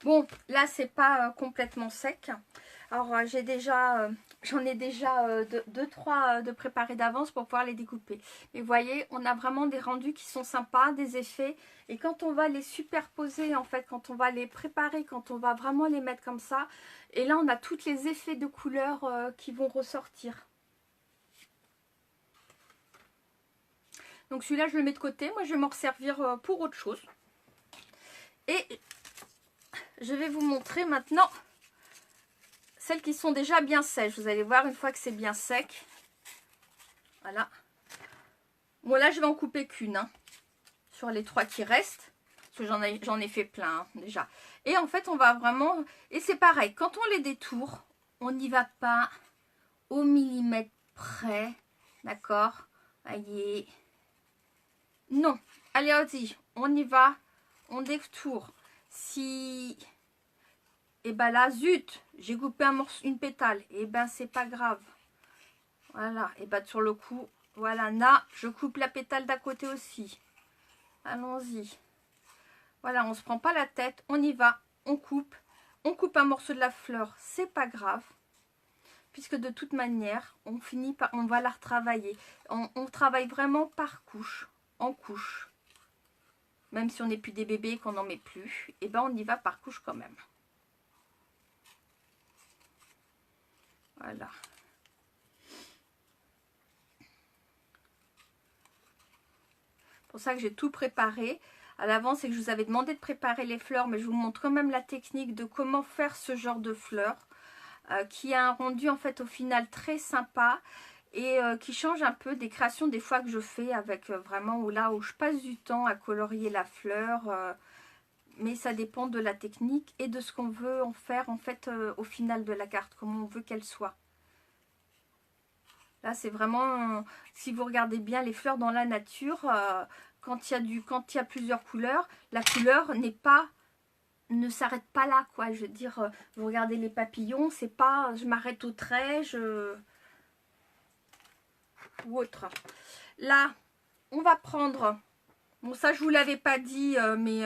Bon, là, c'est pas complètement sec. Alors j'ai déjà, j'en ai déjà deux, trois de préparés d'avance pour pouvoir les découper. Mais vous voyez, on a vraiment des rendus qui sont sympas, des effets. Et quand on va les superposer, en fait, quand on va les préparer, quand on va vraiment les mettre comme ça, et là on a tous les effets de couleurs qui vont ressortir. Donc celui-là je le mets de côté, moi je vais m'en servir pour autre chose. Et je vais vous montrer maintenant celles qui sont déjà bien sèches. Vous allez voir une fois que c'est bien sec. Voilà. Bon là je vais en couper qu'une hein, sur les 3 qui restent. Parce que j'en ai fait plein hein, déjà. Et en fait on va vraiment... Et c'est pareil, quand on les détourne, on n'y va pas au millimètre près. D'accord? Voyez. Non. Allez, vas-y, on y va. On détourne. Si... Et ben là, zut, j'ai coupé un morceau, une pétale. Et ben c'est pas grave. Voilà. Et ben sur le coup, voilà, là, je coupe la pétale d'à côté aussi. Allons-y. Voilà, on se prend pas la tête, on y va, on coupe. On coupe un morceau de la fleur, c'est pas grave. Puisque de toute manière, on finit par, on va la retravailler. On travaille vraiment par couche, en couche. Même si on n'est plus des bébés et qu'on n'en met plus, et ben on y va par couche quand même. Voilà. Pour ça que j'ai tout préparé. À l'avance, c'est que je vous avais demandé de préparer les fleurs, mais je vous montre quand même la technique de comment faire ce genre de fleurs, qui a un rendu en fait au final très sympa et qui change un peu des créations des fois que je fais avec vraiment où là où je passe du temps à colorier la fleur. Mais ça dépend de la technique et de ce qu'on veut en faire en fait au final de la carte, comment on veut qu'elle soit. Là c'est vraiment, si vous regardez bien les fleurs dans la nature, quand il y a plusieurs couleurs, la couleur ne s'arrête pas là quoi. Je veux dire, vous regardez les papillons, c'est pas je m'arrête au trait, ou autre. Là, on va prendre, bon ça je vous l'avais pas dit, mais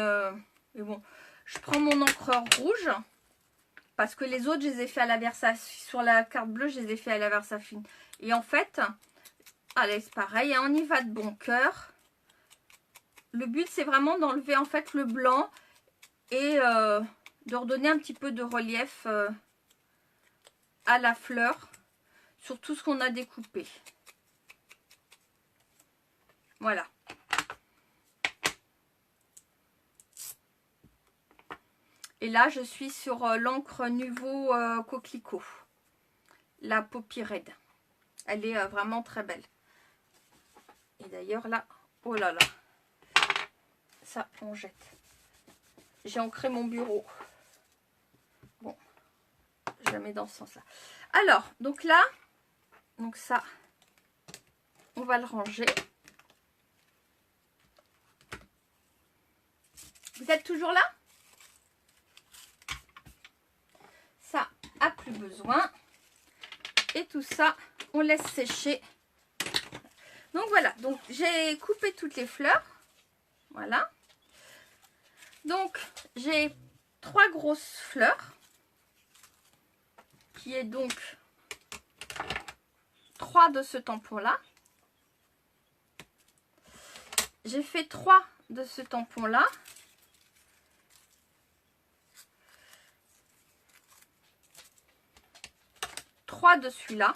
bon, je prends mon encreur rouge. Parce que les autres, je les ai fait à la Versafine. Sur la carte bleue, je les ai fait à la Versafine. Et en fait, allez, c'est pareil. Hein, on y va de bon cœur. Le but, c'est vraiment d'enlever en fait le blanc et de redonner un petit peu de relief à la fleur sur tout ce qu'on a découpé. Voilà. Et là, je suis sur l'encre Nuvo Coquelicot. La Poppy Red. Elle est vraiment très belle. Et d'ailleurs, là, oh là là. Ça, on jette. J'ai ancré mon bureau. Bon, je la mets dans ce sens-là. Alors, donc là, donc ça, on va le ranger. Vous êtes toujours là? Ça a plus besoin. Et tout ça, on laisse sécher. Donc voilà, donc j'ai coupé toutes les fleurs. Voilà. Donc j'ai 3 grosses fleurs. Qui est donc 3 de ce tampon-là. J'ai fait 3 de ce tampon-là. De celui-là.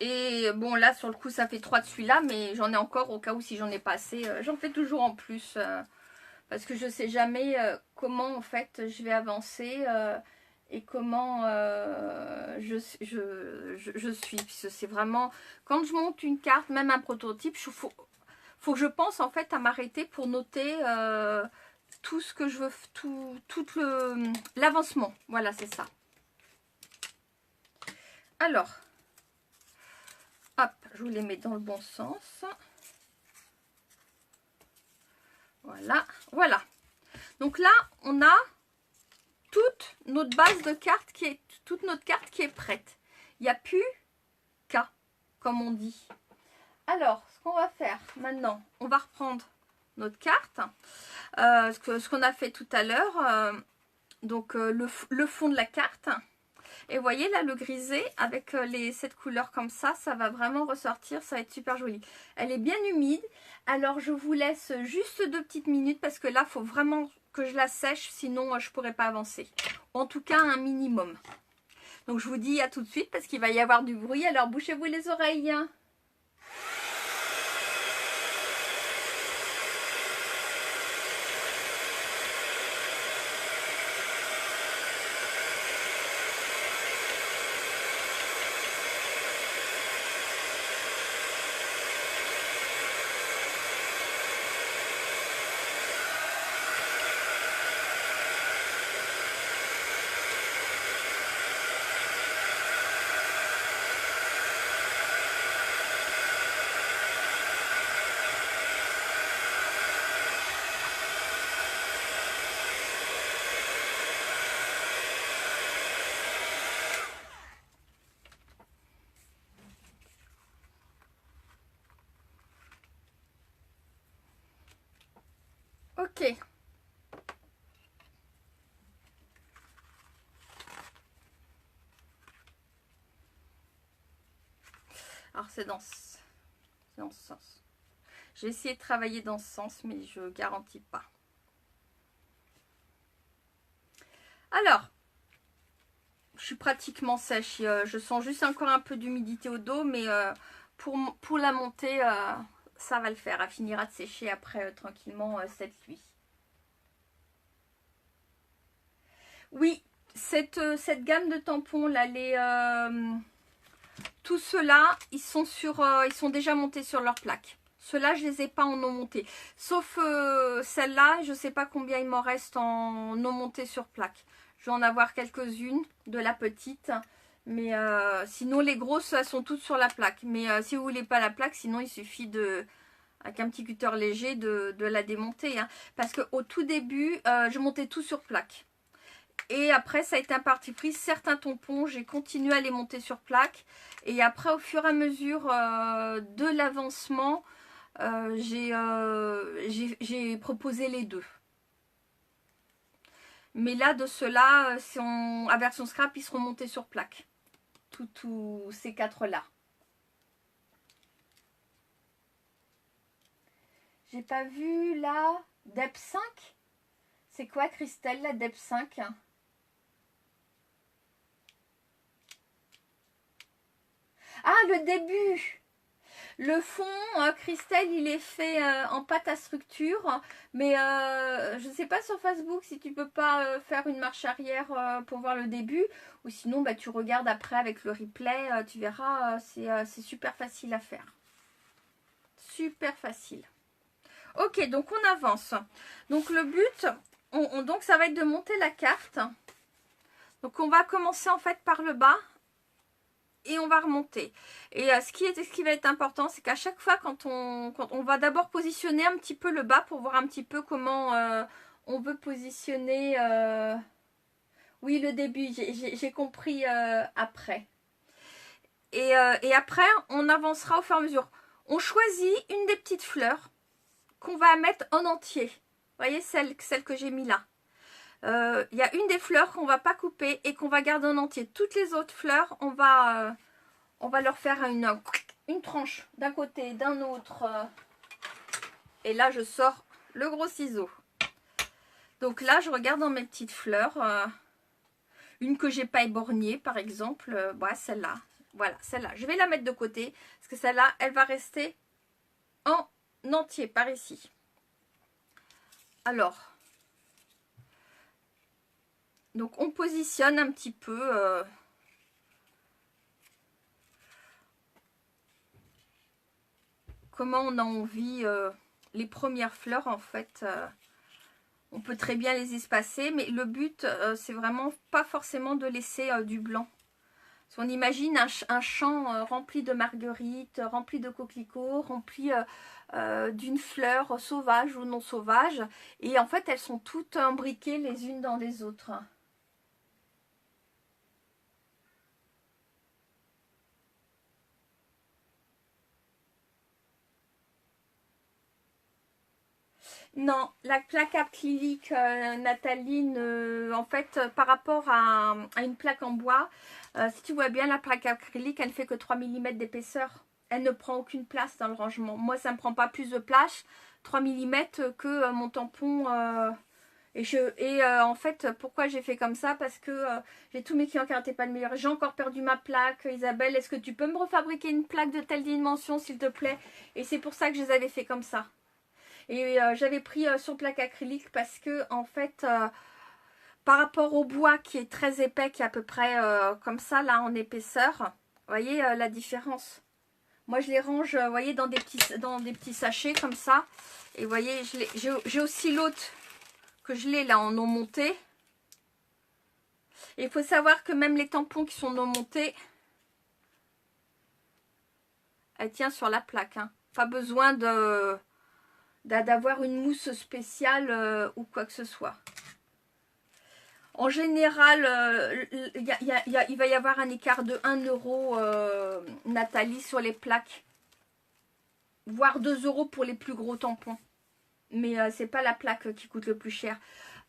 Et bon là sur le coup ça fait 3 de celui-là, mais j'en ai encore au cas où si j'en ai pas assez, j'en fais toujours en plus parce que je sais jamais comment en fait je vais avancer et comment je suis, puisque c'est vraiment quand je monte une carte, même un prototype, faut que je pense en fait à m'arrêter pour noter tout ce que je veux, tout l'avancement. Voilà, c'est ça. Alors, hop, je vous les mets dans le bon sens. Voilà, voilà. Donc là, on a toute notre base de cartes qui est, toute notre carte qui est prête. Il n'y a plus qu'à, comme on dit. Alors, ce qu'on va faire maintenant, on va reprendre notre carte. Ce qu'on a fait tout à l'heure. donc le fond de la carte. Et vous voyez là le grisé avec cette couleur comme ça va vraiment ressortir, ça va être super joli. Elle est bien humide, alors je vous laisse juste 2 petites minutes parce que là il faut vraiment que je la sèche, sinon je ne pourrai pas avancer. En tout cas un minimum. Donc je vous dis à tout de suite parce qu'il va y avoir du bruit, alors bouchez-vous les oreilles. Ok. Alors c'est dans ce sens. J'ai essayé de travailler dans ce sens, mais je garantis pas. Alors, je suis pratiquement sèche. Je sens juste encore un peu d'humidité au dos, mais pour la montée, ça va le faire. Elle finira de sécher après tranquillement cette nuit. Oui, cette gamme de tampons, là, tous ceux-là, ils sont déjà montés sur leur plaque. Ceux-là, je les ai pas en non monté. Sauf celle-là, je sais pas combien il m'en reste en non monté sur plaque. Je vais en avoir quelques-unes de la petite. Mais sinon, les grosses, elles sont toutes sur la plaque. Mais si vous voulez pas la plaque, sinon il suffit avec un petit cutter léger, de la démonter. Hein. Parce qu'au tout début, je montais tout sur plaque. Et après, ça a été un parti pris. Certains tampons, j'ai continué à les monter sur plaque. Et après, au fur et à mesure de l'avancement, j'ai proposé les deux. Mais là, de ceux-là, à version scrap, ils seront montés sur plaque. Tous ces 4-là. J'ai pas vu la DEP 5. C'est quoi, Christelle, la DEP 5? Ah, le début! Le fond, Christelle, il est fait en pâte à structure. Mais je ne sais pas sur Facebook si tu peux pas faire une marche arrière pour voir le début. Ou sinon, bah, tu regardes après avec le replay. Tu verras, c'est super facile à faire. Super facile. Ok, donc on avance. Donc le but, donc ça va être de monter la carte. Donc on va commencer en fait par le bas. Et on va remonter. Et ce qui va être important, c'est qu'à chaque fois, quand on va d'abord positionner un petit peu le bas pour voir un petit peu comment on veut positionner. Oui, le début, j'ai compris après. Et après, on avancera au fur et à mesure. On choisit une des petites fleurs qu'on va mettre en entier. Vous voyez, celle que j'ai mis là. Il y a une des fleurs qu'on va pas couper et qu'on va garder en entier. Toutes les autres fleurs, on va leur faire une tranche d'un côté, d'un autre. Et là, je sors le gros ciseau. Donc là, je regarde dans mes petites fleurs. Une que j'ai pas éborgnée, par exemple. Voilà, celle-là. Voilà, celle-là. Je vais la mettre de côté. Parce que celle-là, elle va rester en entier, par ici. Alors. Donc, on positionne un petit peu... comment on a envie, les premières fleurs en fait, on peut très bien les espacer, mais le but c'est vraiment pas forcément de laisser du blanc. Si on imagine un champ rempli de marguerites, rempli de coquelicots, rempli d'une fleur sauvage ou non sauvage, et en fait elles sont toutes imbriquées les unes dans les autres. Non, la plaque acrylique Nataline, en fait, par rapport à une plaque en bois, si tu vois bien, la plaque acrylique, elle ne fait que 3 mm d'épaisseur. Elle ne prend aucune place dans le rangement. Moi, ça ne me prend pas plus de place, 3 mm, que mon tampon. En fait, pourquoi j'ai fait comme ça? Parce que j'ai tous mes clients qui n'arrêtaient pas de me dire, j'ai encore perdu ma plaque. Isabelle, est-ce que tu peux me refabriquer une plaque de telle dimension, s'il te plaît? Et c'est pour ça que je les avais fait comme ça. Et j'avais pris sur plaque acrylique parce que en fait, par rapport au bois qui est très épais, qui est à peu près comme ça là en épaisseur, vous voyez la différence. Moi je les range, vous voyez, dans des petits sachets comme ça. Et vous voyez, j'ai aussi l'autre que je l'ai là en eau montée. Et il faut savoir que même les tampons qui sont en eau montée, elle tient sur la plaque. Hein. Pas besoin d'avoir une mousse spéciale ou quoi que ce soit. En général, il va y avoir un écart de 1 euro, Nathalie, sur les plaques. Voire 2 euros pour les plus gros tampons. Mais c'est pas la plaque qui coûte le plus cher.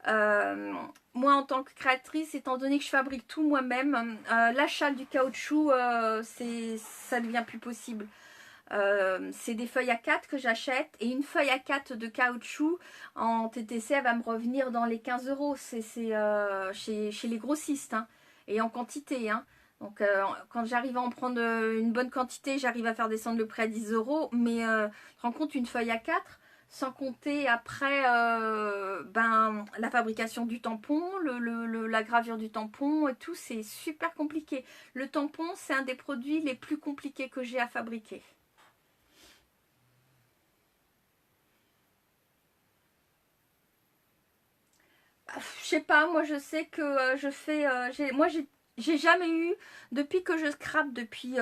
Moi, en tant que créatrice, étant donné que je fabrique tout moi-même, l'achat du caoutchouc, ça devient plus possible. C'est des feuilles A4 que j'achète et une feuille A4 de caoutchouc en TTC, elle va me revenir dans les 15 euros. C'est chez les grossistes, hein, et en quantité. Hein. Donc quand j'arrive à en prendre une bonne quantité, j'arrive à faire descendre le prix à 10 euros. Mais tu te rends compte, une feuille A4, sans compter après la fabrication du tampon, la gravure du tampon et tout, c'est super compliqué. Le tampon, c'est un des produits les plus compliqués que j'ai à fabriquer. Je sais pas, moi je sais que je fais... moi j'ai jamais eu, depuis que je scrape, depuis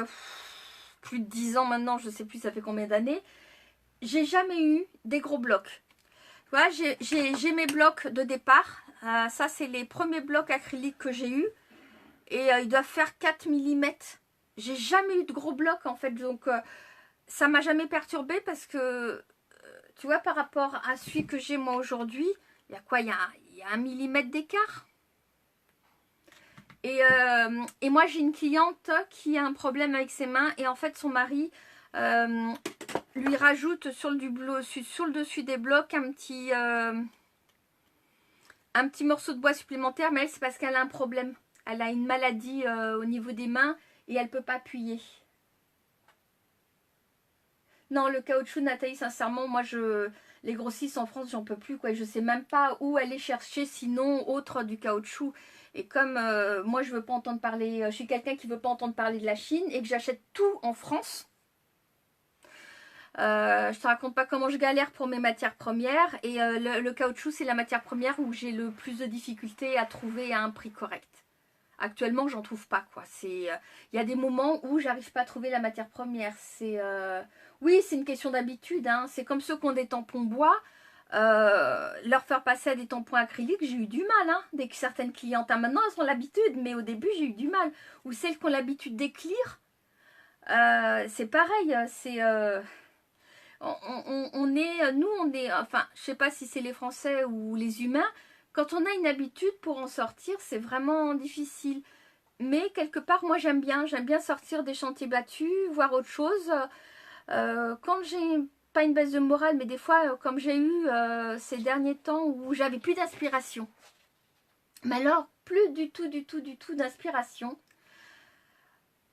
plus de 10 ans maintenant, je sais plus ça fait combien d'années, j'ai jamais eu des gros blocs. Voilà, j'ai mes blocs de départ. Ça c'est les premiers blocs acryliques que j'ai eu. Et ils doivent faire 4 mm. J'ai jamais eu de gros blocs en fait. Donc ça m'a jamais perturbée parce que, tu vois, par rapport à celui que j'ai moi aujourd'hui, il y a quoi? Il y a 1 mm d'écart. Et moi j'ai une cliente qui a un problème avec ses mains et en fait son mari lui rajoute sur le dessus des blocs un petit morceau de bois supplémentaire, mais elle c'est parce qu'elle a un problème. Elle a une maladie au niveau des mains et elle ne peut pas appuyer. Non, le caoutchouc, Nathalie, sincèrement, moi les grossistes en France, j'en peux plus, quoi. Je sais même pas où aller chercher sinon autre du caoutchouc. Et comme moi je veux pas entendre parler, je suis quelqu'un qui veut pas entendre parler de la Chine et que j'achète tout en France. Je te raconte pas comment je galère pour mes matières premières. Et le caoutchouc, c'est la matière première où j'ai le plus de difficultés à trouver à un prix correct. Actuellement, j'en trouve pas, quoi. Il y a des moments où j'arrive pas à trouver la matière première. Oui, c'est une question d'habitude. Hein. C'est comme ceux qui ont des tampons bois. Leur faire passer à des tampons acryliques, j'ai eu du mal. Hein. Dès que certaines clientes, maintenant, elles ont l'habitude, mais au début, j'ai eu du mal. Ou celles qui ont l'habitude d'éclire, c'est pareil. Enfin, je sais pas si c'est les Français ou les humains. Quand on a une habitude, pour en sortir, c'est vraiment difficile. Mais quelque part, moi j'aime bien sortir des chantiers battus, voir autre chose. Quand j'ai pas une baisse de morale, mais des fois, comme j'ai eu ces derniers temps où j'avais plus d'inspiration. Mais alors, plus du tout d'inspiration.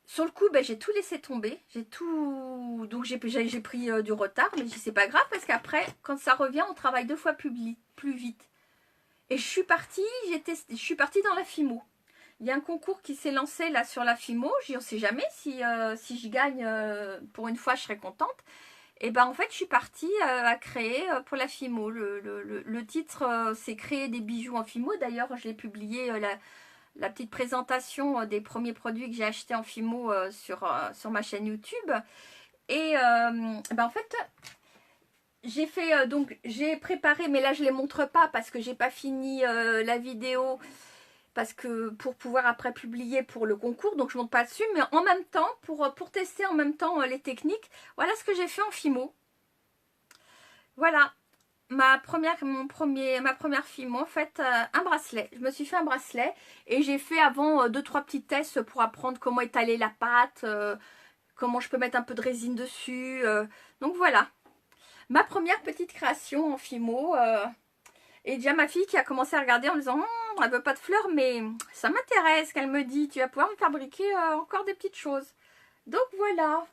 Sur le coup, ben, j'ai tout laissé tomber. Donc j'ai pris du retard, mais c'est pas grave parce qu'après, quand ça revient, on travaille 2 fois plus vite. Et je suis partie dans la FIMO. Il y a un concours qui s'est lancé là sur la FIMO. On ne sait jamais si je gagne. Pour une fois, je serai contente. Et ben en fait, je suis partie à créer pour la FIMO. Le titre, c'est créer des bijoux en FIMO. D'ailleurs, je l'ai publié la petite présentation des premiers produits que j'ai achetés en FIMO sur ma chaîne YouTube. Et ben en fait, j'ai fait j'ai préparé, mais là je ne les montre pas parce que j'ai pas fini la vidéo, parce que pour pouvoir après publier pour le concours, donc je ne monte pas dessus, mais en même temps, pour tester en même temps les techniques, voilà ce que j'ai fait en FIMO. Voilà. ma première fille, en fait, un bracelet. Je me suis fait un bracelet et j'ai fait avant 2-3 petits tests pour apprendre comment étaler la pâte, comment je peux mettre un peu de résine dessus. Donc voilà, ma première petite création en Fimo. Et déjà ma fille qui a commencé à regarder en me disant elle veut pas de fleurs, mais ça m'intéresse qu'elle me dit, tu vas pouvoir me fabriquer encore des petites choses. Donc voilà.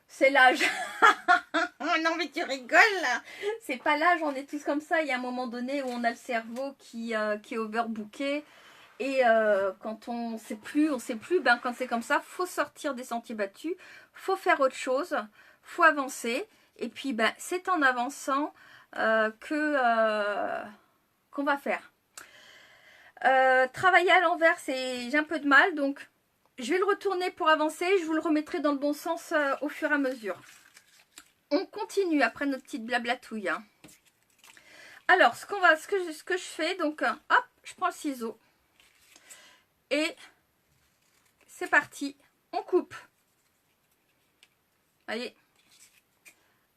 C'est l'âge. Non mais tu rigoles là. C'est pas l'âge, on est tous comme ça. Il y a un moment donné où on a le cerveau qui est overbooké. Et quand on sait plus, ben, quand c'est comme ça, faut sortir des sentiers battus. Faut faire autre chose. Faut avancer. Et puis ben, c'est en avançant qu'on va faire. Travailler à l'envers, j'ai un peu de mal. Donc je vais le retourner pour avancer. Je vous le remettrai dans le bon sens au fur et à mesure. On continue après notre petite blablatouille. Hein. Alors, ce que je fais, donc, hop, je prends le ciseau. Et c'est parti. On coupe. Allez.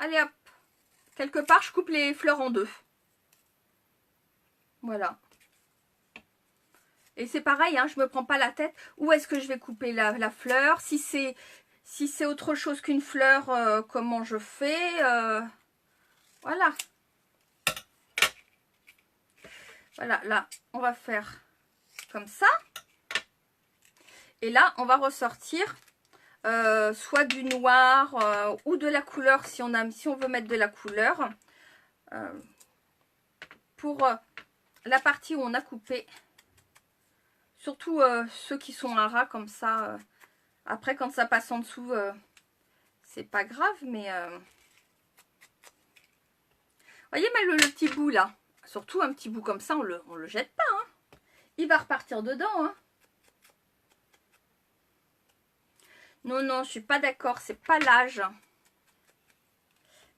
Allez, hop. Quelque part, je coupe les fleurs en deux. Voilà. Et c'est pareil, hein, je me prends pas la tête. Où est-ce que je vais couper la fleur? Si c'est autre chose qu'une fleur, comment je fais? Voilà. Voilà, là, on va faire comme ça. Et là, on va ressortir soit du noir ou de la couleur si on veut mettre de la couleur. Pour la partie où on a coupé. Surtout ceux qui sont à ras comme ça. Après, quand ça passe en dessous, c'est pas grave, mais... voyez, mais le petit bout là. Surtout un petit bout comme ça, on le jette pas. Hein. Il va repartir dedans. Hein. Non, non, je suis pas d'accord. C'est pas l'âge.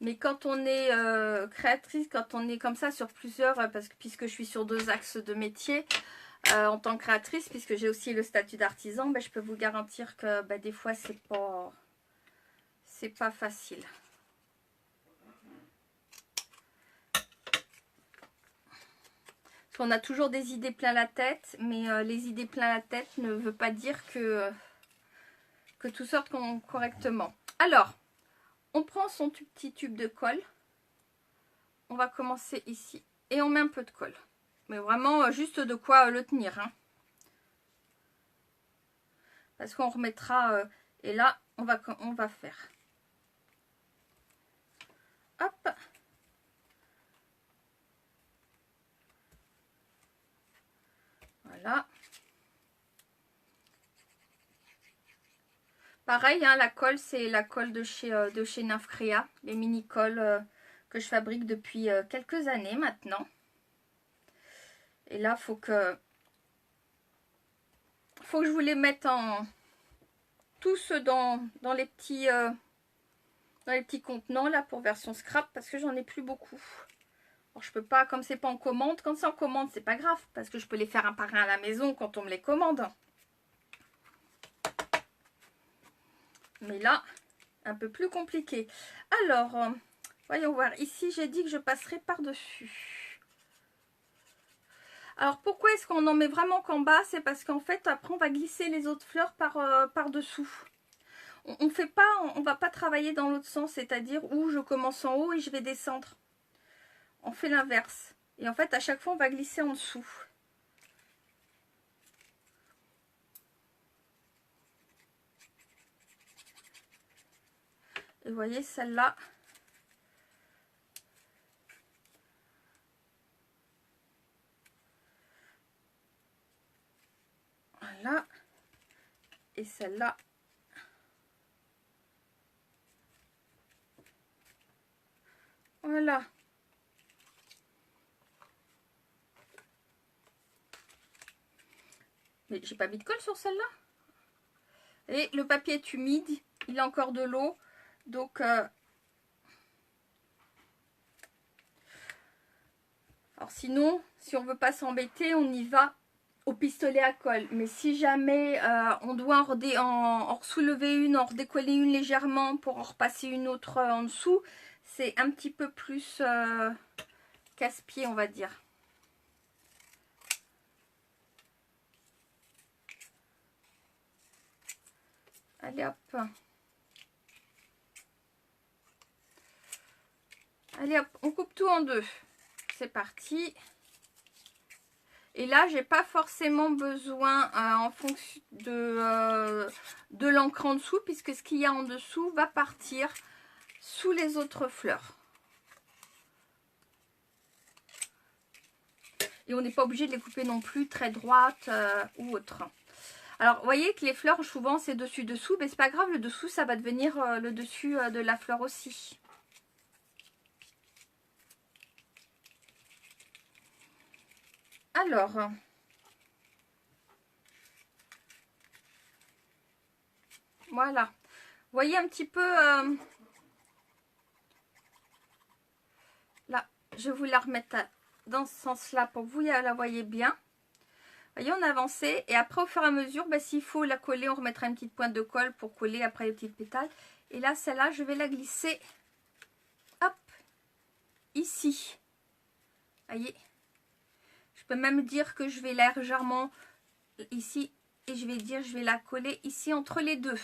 Mais quand on est créatrice, quand on est comme ça sur plusieurs... puisque je suis sur 2 axes de métier... en tant que créatrice, puisque j'ai aussi le statut d'artisan, ben, je peux vous garantir que ben, des fois c'est pas facile. Parce qu'on a toujours des idées plein la tête, mais les idées plein la tête ne veut pas dire que tout sorte correctement. Alors, on prend son petit tube de colle. On va commencer ici et on met un peu de colle. Mais vraiment juste de quoi le tenir. Hein. Parce qu'on remettra... et là, on va faire. Hop. Voilà. Pareil, hein, la colle, c'est la colle de chez Nymph Créa. Les mini-colles que je fabrique depuis quelques années maintenant. Et là, faut que je vous les mette tous dans les petits contenants là pour version scrap parce que j'en ai plus beaucoup. Alors, je peux pas, comme c'est pas en commande. Quand c'est en commande, c'est pas grave parce que je peux les faire un par un à la maison quand on me les commande. Mais là, un peu plus compliqué. Alors, voyons voir. Ici, j'ai dit que je passerai par-dessus. Alors, pourquoi est-ce qu'on en met vraiment qu'en bas? C'est parce qu'en fait, après, on va glisser les autres fleurs par-dessous. On va pas travailler dans l'autre sens, c'est-à-dire où je commence en haut et je vais descendre. On fait l'inverse. Et en fait, à chaque fois, on va glisser en dessous. Et vous voyez, celle-là... Voilà. Et celle-là. Voilà. Mais j'ai pas mis de colle sur celle-là. Et le papier est humide. Il a encore de l'eau. Donc... alors sinon, si on veut pas s'embêter, on y va au pistolet à colle. Mais si jamais on doit en soulever une, en redécoller une légèrement pour en repasser une autre en dessous, c'est un petit peu plus casse-pied, on va dire. Allez hop. Allez hop, on coupe tout en deux. C'est parti. Et là, j'ai pas forcément besoin en fonction de l'encre en dessous, puisque ce qu'il y a en dessous va partir sous les autres fleurs. Et on n'est pas obligé de les couper non plus très droites ou autre. Alors, vous voyez que les fleurs, souvent, c'est dessus-dessous, mais c'est pas grave, le dessous, ça va devenir le dessus de la fleur aussi. Alors, voilà. Vous voyez un petit peu... là, je vais vous la remettre dans ce sens-là pour que vous la voyez bien. Vous voyez, on a avancé. Et après, au fur et à mesure, bah, s'il faut la coller, on remettra une petite pointe de colle pour coller après les petites pétales. Et là, celle-là, je vais la glisser, hop, ici. Vous voyez, je peux même dire que je vais la légèrement ici. Et je vais la coller ici entre les deux.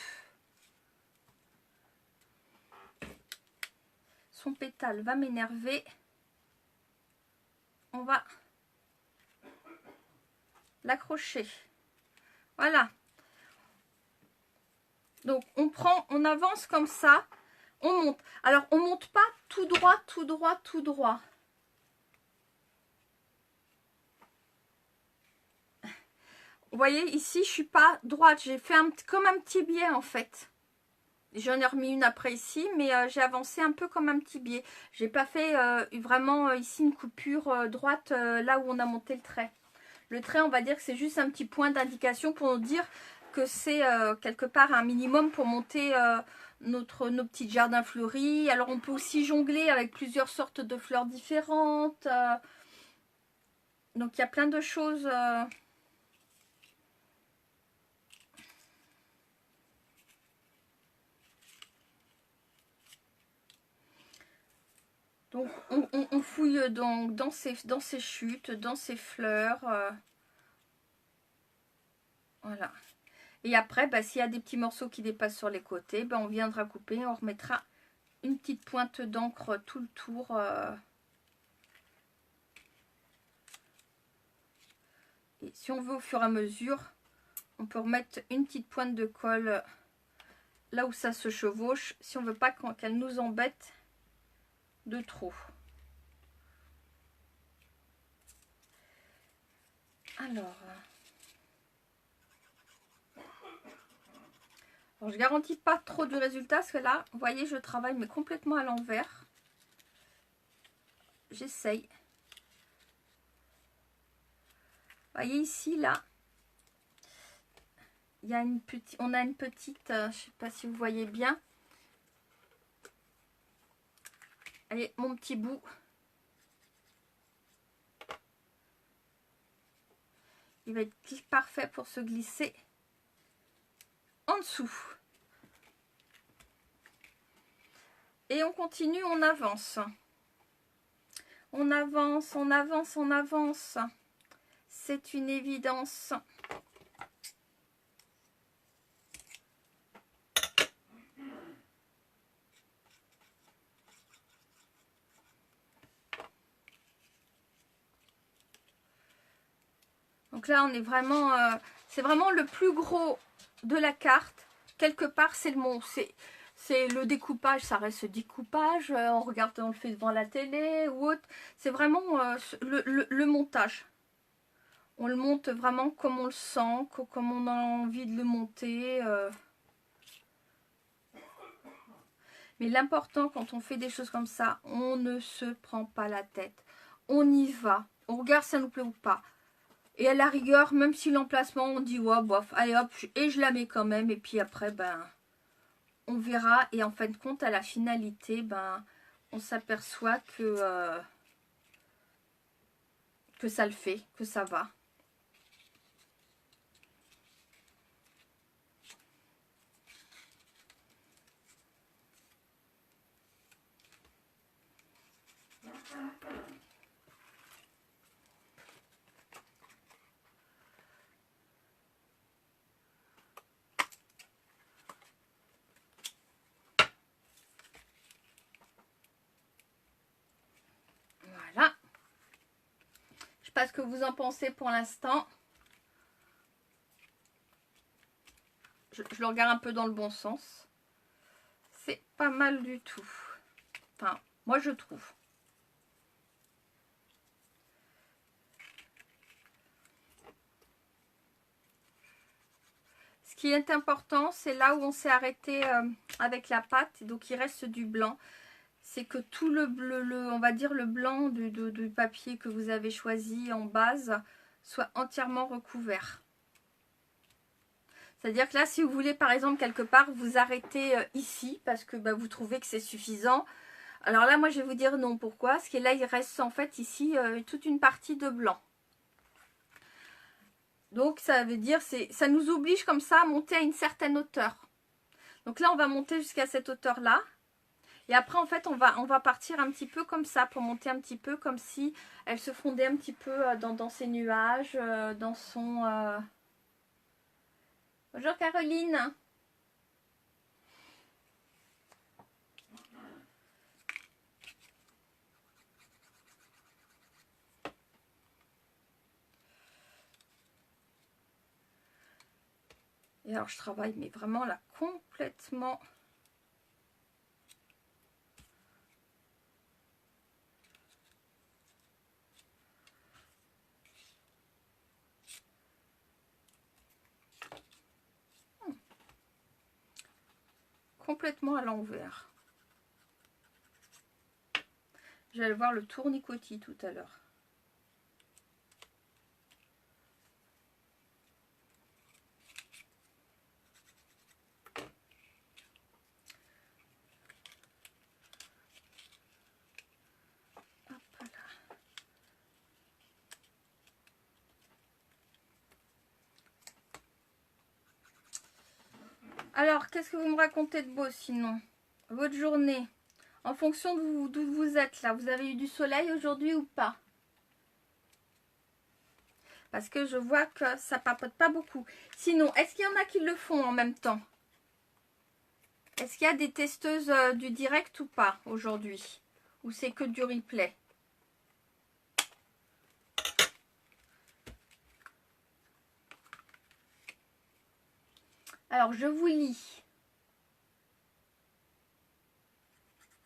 Son pétale va m'énerver. On va l'accrocher. Voilà. Donc on prend, on avance comme ça, on monte. Alors on monte pas tout droit, tout droit, tout droit. Vous voyez ici, je suis pas droite, j'ai fait comme un petit biais en fait. J'en ai remis une après ici, mais j'ai avancé un peu comme un petit biais. J'ai pas fait vraiment ici une coupure droite là où on a monté le trait. Le trait, on va dire que c'est juste un petit point d'indication pour nous dire que c'est quelque part un minimum pour monter nos petits jardins fleuris. Alors on peut aussi jongler avec plusieurs sortes de fleurs différentes. Donc il y a plein de choses. Donc on fouille donc dans ces chutes, dans ces fleurs. Voilà. Et après, bah, s'il y a des petits morceaux qui dépassent sur les côtés, bah, on viendra couper, on remettra une petite pointe d'encre tout le tour. Et si on veut au fur et à mesure, on peut remettre une petite pointe de colle là où ça se chevauche, si on veut pas qu'elle nous embête de trop. Alors, je garantis pas trop de résultats parce que là, vous voyez, je travaille mais complètement à l'envers. J'essaye. Vous voyez ici, là, il y a on a une petite, je sais pas si vous voyez bien. Allez, mon petit bout. Il va être parfait pour se glisser en dessous. Et on continue, on avance. On avance, on avance, on avance. C'est une évidence. Donc là, on est vraiment... c'est vraiment le plus gros de la carte. Quelque part, c'est le découpage, ça reste découpage. On regarde, on le fait devant la télé ou autre. C'est vraiment le montage. On le monte vraiment comme on le sent, comme on a envie de le monter. Mais l'important quand on fait des choses comme ça, on ne se prend pas la tête. On y va. On regarde si ça nous plaît ou pas. Et à la rigueur, même si l'emplacement, on dit ouais, bof, allez hop, et je la mets quand même. Et puis après, ben, on verra. Et en fin de compte, à la finalité, ben, on s'aperçoit que ça le fait, que ça va. Voilà. Je sais pas ce que vous en pensez pour l'instant. Je le regarde un peu dans le bon sens. C'est pas mal du tout. Enfin, moi je trouve. Ce qui est important, c'est là où on s'est arrêté avec la pâte. Donc il reste du blanc. C'est que tout le on va dire le blanc du papier que vous avez choisi en base soit entièrement recouvert. C'est-à-dire que là, si vous voulez par exemple quelque part vous arrêter ici parce que vous trouvez que c'est suffisant. Alors là, moi je vais vous dire non. Pourquoi? Parce que là, il reste en fait ici toute une partie de blanc. Donc ça veut dire, ça nous oblige comme ça à monter à une certaine hauteur. Donc là, on va monter jusqu'à cette hauteur-là. Et après, en fait, on va partir un petit peu comme ça, pour monter un petit peu comme si elle se fondait un petit peu dans ses nuages, dans son... Bonjour Caroline. Et alors, je travaille, mais vraiment là, complètement... complètement à l'envers. J'allais voir le tournicotis tout à l'heure. Alors, qu'est-ce que vous me racontez de beau sinon? Votre journée, en fonction d'où vous êtes là, vous avez eu du soleil aujourd'hui ou pas? Parce que je vois que ça papote pas beaucoup. Sinon, est-ce qu'il y en a qui le font en même temps? Est-ce qu'il y a des testeuses du direct ou pas aujourd'hui? Ou c'est que du replay? Alors, je vous lis.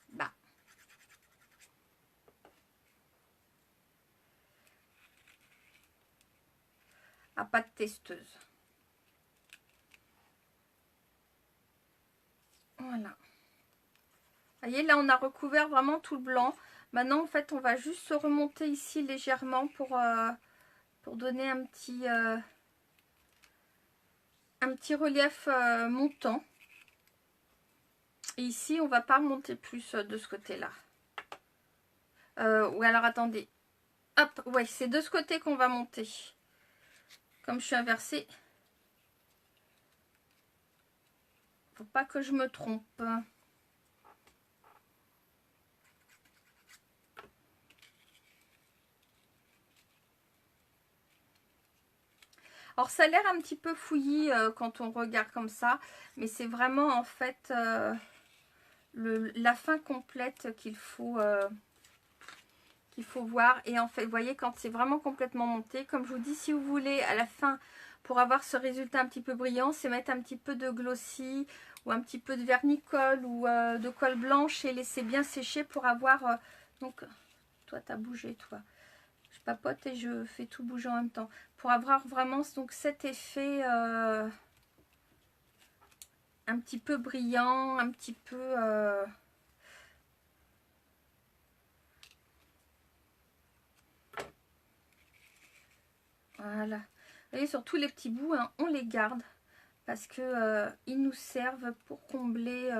Bah. Ah, pas de testeuse. Voilà. Vous voyez, là, on a recouvert vraiment tout le blanc. Maintenant, en fait, on va juste se remonter ici légèrement pour donner un petit relief montant. Et ici, on va pas monter plus de ce côté-là. Ou alors, attendez. Hop, ouais, c'est de ce côté qu'on va monter. Comme je suis inversée. Faut pas que je me trompe. Alors ça a l'air un petit peu fouillis quand on regarde comme ça, mais c'est vraiment en fait la fin complète qu'il faut voir. Et en fait, vous voyez, quand c'est vraiment complètement monté, comme je vous dis, si vous voulez à la fin, pour avoir ce résultat un petit peu brillant, c'est mettre un petit peu de glossy ou un petit peu de vernis-colle ou de colle blanche et laisser bien sécher pour avoir... donc, toi, t'as bougé, toi. Je papote et je fais tout bouger en même temps. Pour avoir vraiment donc cet effet un petit peu brillant, un petit peu... voilà. Vous voyez, sur tous les petits bouts, hein, on les garde. Parce que ils nous servent pour combler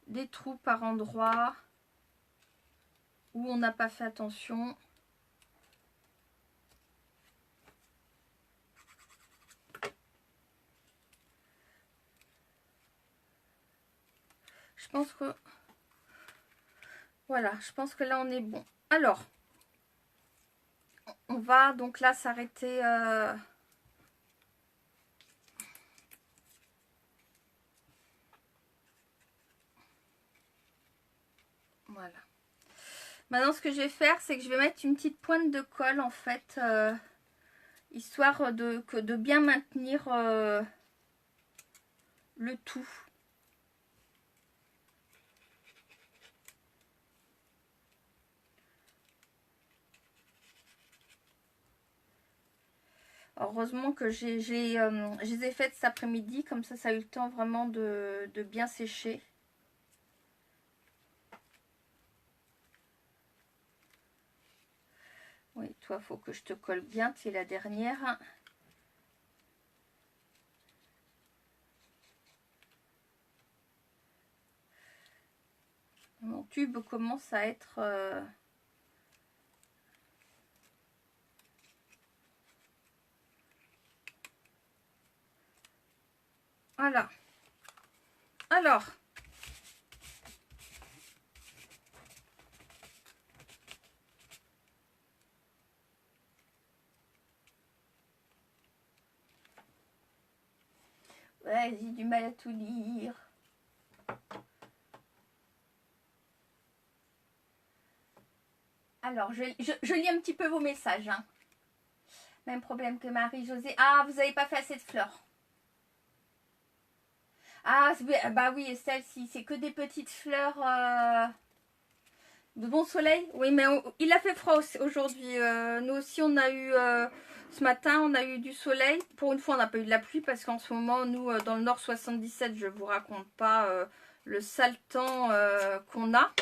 des trous par endroit où on n'a pas fait attention. Je pense que Voilà, je pense que là on est bon. Alors, on va donc là s'arrêter. Voilà. Maintenant, ce que je vais faire, c'est que je vais mettre une petite pointe de colle en fait, histoire de bien maintenir le tout. Heureusement que je les ai faites cet après-midi, comme ça a eu le temps vraiment de bien sécher. Oui, toi, faut que je te colle bien, c'est la dernière. Mon tube commence à être... Voilà. Alors... Ouais, j'ai du mal à tout lire. Alors, je lis un petit peu vos messages. Hein. Même problème que Marie-Josée. Ah, vous n'avez pas fait assez de fleurs. Ah, bah oui, Estelle, si c'est que des petites fleurs de bon soleil. Oui, mais il a fait froid aujourd'hui. Nous aussi, on a eu, ce matin, on a eu du soleil. Pour une fois, on n'a pas eu de la pluie parce qu'en ce moment, nous, dans le Nord 77, je vous raconte pas le sale temps qu'on a.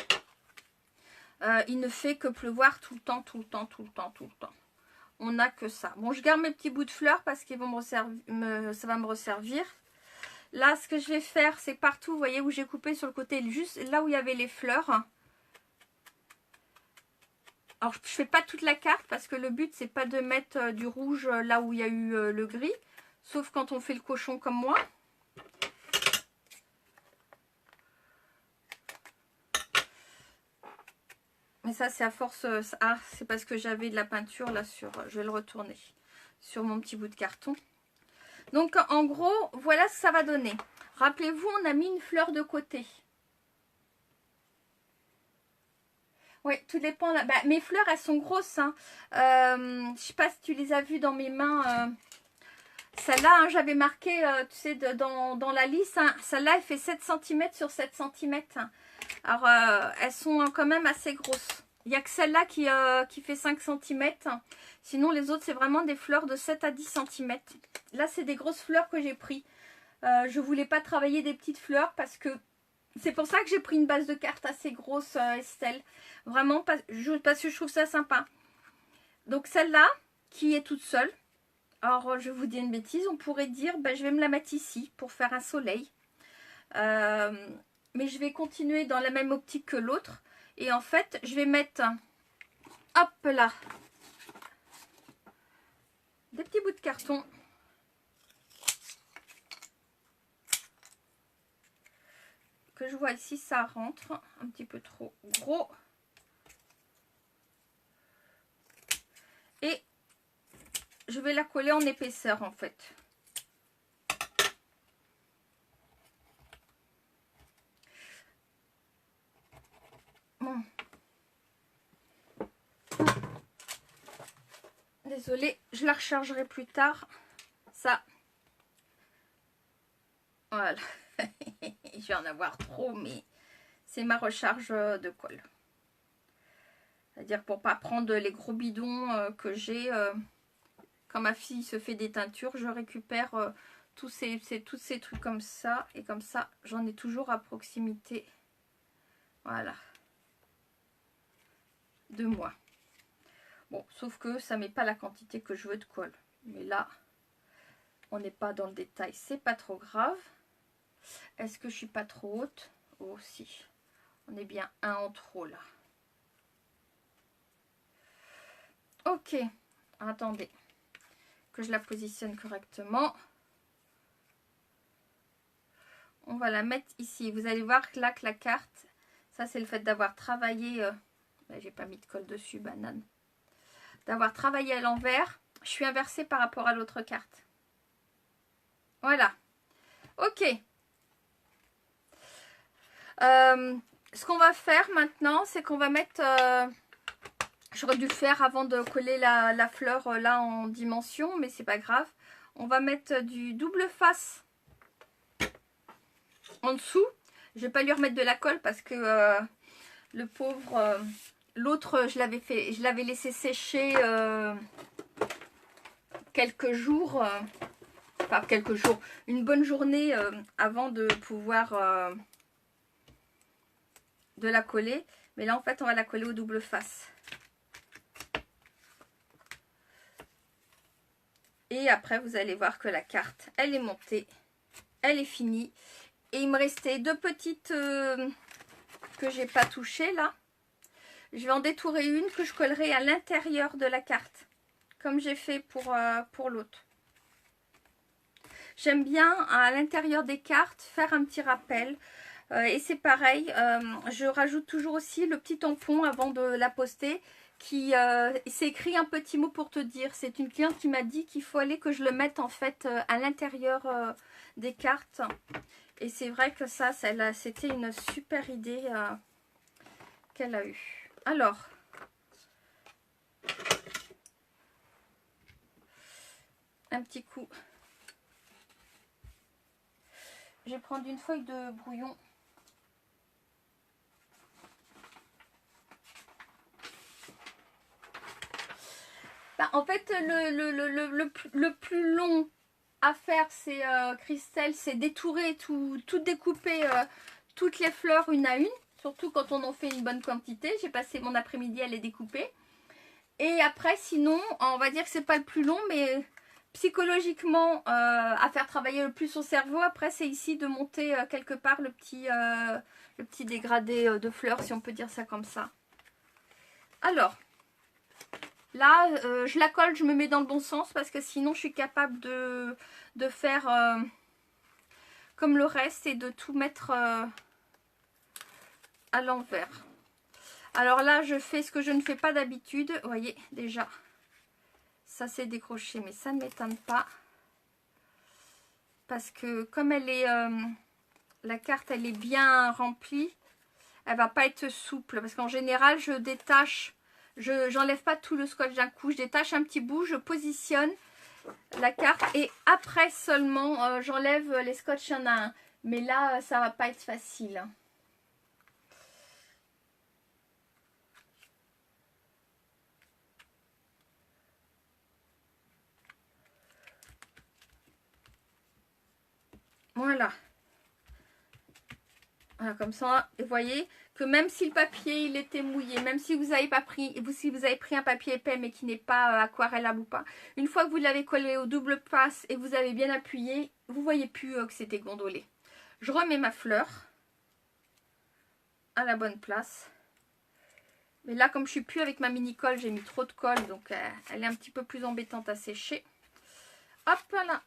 Il ne fait que pleuvoir tout le temps, tout le temps, tout le temps, tout le temps. On n'a que ça. Bon, je garde mes petits bouts de fleurs parce qu'ils vont ça va me resservir. Là, ce que je vais faire, c'est partout, vous voyez, où j'ai coupé sur le côté, juste là où il y avait les fleurs. Alors, je fais pas toute la carte parce que le but, c'est pas de mettre du rouge là où il y a eu le gris. Sauf quand on fait le cochon comme moi. Mais ça, c'est à force... ah, c'est parce que j'avais de la peinture là sur... Je vais le retourner sur mon petit bout de carton. Donc, en gros, voilà ce que ça va donner. Rappelez-vous, on a mis une fleur de côté. Oui, tout dépend. Bah, mes fleurs, elles sont grosses. Hein. Je sais pas si tu les as vues dans mes mains. Celle-là, hein, j'avais marqué, tu sais, dans la liste. Hein, celle-là, elle fait 7 cm sur 7 cm. Alors, elles sont quand même assez grosses. Il n'y a que celle-là qui fait 5 cm. Sinon, les autres, c'est vraiment des fleurs de 7 à 10 cm. Là, c'est des grosses fleurs que j'ai pris. Je voulais pas travailler des petites fleurs parce que c'est pour ça que j'ai pris une base de cartes assez grosse, Estelle. Vraiment, parce que je trouve ça sympa. Donc, celle-là, qui est toute seule. Alors, je vous dis une bêtise. On pourrait dire, je vais me la mettre ici pour faire un soleil. Mais je vais continuer dans la même optique que l'autre. Et en fait, je vais mettre, hop là, des petits bouts de carton. Que je vois ici, ça rentre un petit peu trop gros. Et je vais la coller en épaisseur en fait. Bon. Désolée, je la rechargerai plus tard. Ça. Voilà. Je vais en avoir trop, mais c'est ma recharge de colle. C'est-à-dire pour pas prendre les gros bidons que j'ai. Quand ma fille se fait des teintures, je récupère tous ces trucs comme ça. Et comme ça, j'en ai toujours à proximité. Voilà. De moi. Bon, sauf que ça met pas la quantité que je veux de colle. Mais là, on n'est pas dans le détail. C'est pas trop grave. Est-ce que je suis pas trop haute? Oh, si. On est bien un en trop, là. Ok. Attendez. Que je la positionne correctement. On va la mettre ici. Vous allez voir que là, que la carte, Ça, c'est le fait d'avoir travaillé... ben, j'ai pas mis de colle dessus, banane. D'avoir travaillé à l'envers. Je suis inversée par rapport à l'autre carte. Voilà. Ok. Ce qu'on va faire maintenant, c'est qu'on va mettre... j'aurais dû le faire avant de coller la fleur là en dimension, mais c'est pas grave. On va mettre du double face en dessous. Je vais pas lui remettre de la colle parce que le pauvre... l'autre, je l'avais laissé sécher quelques jours... enfin, quelques jours. Une bonne journée avant de pouvoir... de la coller. Mais là, en fait, on va la coller au double face. Et après, vous allez voir que la carte, elle est montée. Elle est finie. Et il me restait deux petites que j'ai pas touchées là. Je vais en détourer une que je collerai à l'intérieur de la carte. Comme j'ai fait pour l'autre. J'aime bien à l'intérieur des cartes faire un petit rappel. Et c'est pareil, je rajoute toujours aussi le petit tampon avant de la poster. C'est écrit un petit mot pour te dire. C'est une cliente qui m'a dit qu'il fallait que je le mette en fait à l'intérieur des cartes. Et c'est vrai que ça c'était une super idée qu'elle a eue. Alors, un petit coup. Je vais prendre une feuille de brouillon. Bah, en fait, le plus long à faire, c'est Christelle, c'est détourer, tout découper, toutes les fleurs une à une. Surtout quand on en fait une bonne quantité. J'ai passé mon après-midi à les découper. Et après, sinon, on va dire que c'est pas le plus long, mais psychologiquement, à faire travailler le plus son cerveau. Après, c'est ici de monter quelque part le petit dégradé de fleurs, si on peut dire ça comme ça. Alors... là, je la colle, je me mets dans le bon sens parce que sinon je suis capable de faire comme le reste et de tout mettre à l'envers. Alors là, je fais ce que je ne fais pas d'habitude. Vous voyez, déjà, ça s'est décroché, mais ça ne m'étonne pas. Parce que comme elle est, la carte, elle est bien remplie, elle va pas être souple. Parce qu'en général, je détache... j'enlève pas tout le scotch d'un coup, je détache un petit bout, je positionne la carte et après seulement j'enlève les scotch un à un. Mais là, ça va pas être facile. Voilà. Voilà, comme ça, vous voyez que même si le papier il était mouillé, même si vous avez pas pris, si vous avez pris un papier épais mais qui n'est pas aquarellable ou pas, une fois que vous l'avez collé au double passe et que vous avez bien appuyé, vous voyez plus que c'était gondolé. Je remets ma fleur à la bonne place. Mais là, comme je suis plus avec ma mini colle, j'ai mis trop de colle, donc elle est un petit peu plus embêtante à sécher. Hop là.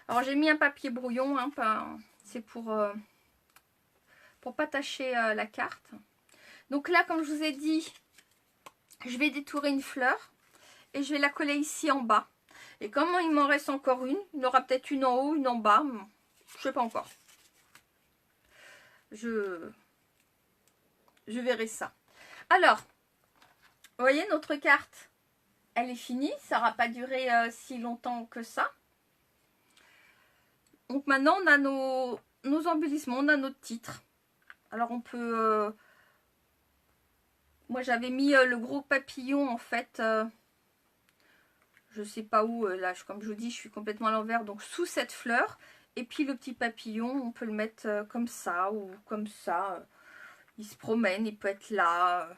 Alors j'ai mis un papier brouillon, hein, c'est pour pas tacher la carte. Donc là, comme je vous ai dit, je vais détourer une fleur et je vais la coller ici en bas. Et comme il m'en reste encore une, il y en aura peut-être une en haut, une en bas, je sais pas encore. Je verrai ça. Alors, vous voyez, notre carte, elle est finie. Ça n'aura pas duré si longtemps que ça. Donc maintenant, on a nos embellissements, on a notre titre. Alors on peut... moi j'avais mis le gros papillon en fait. Je sais pas où, là comme je vous dis, je suis complètement à l'envers. Donc sous cette fleur. Et puis le petit papillon, on peut le mettre comme ça ou comme ça. Il se promène, il peut être là.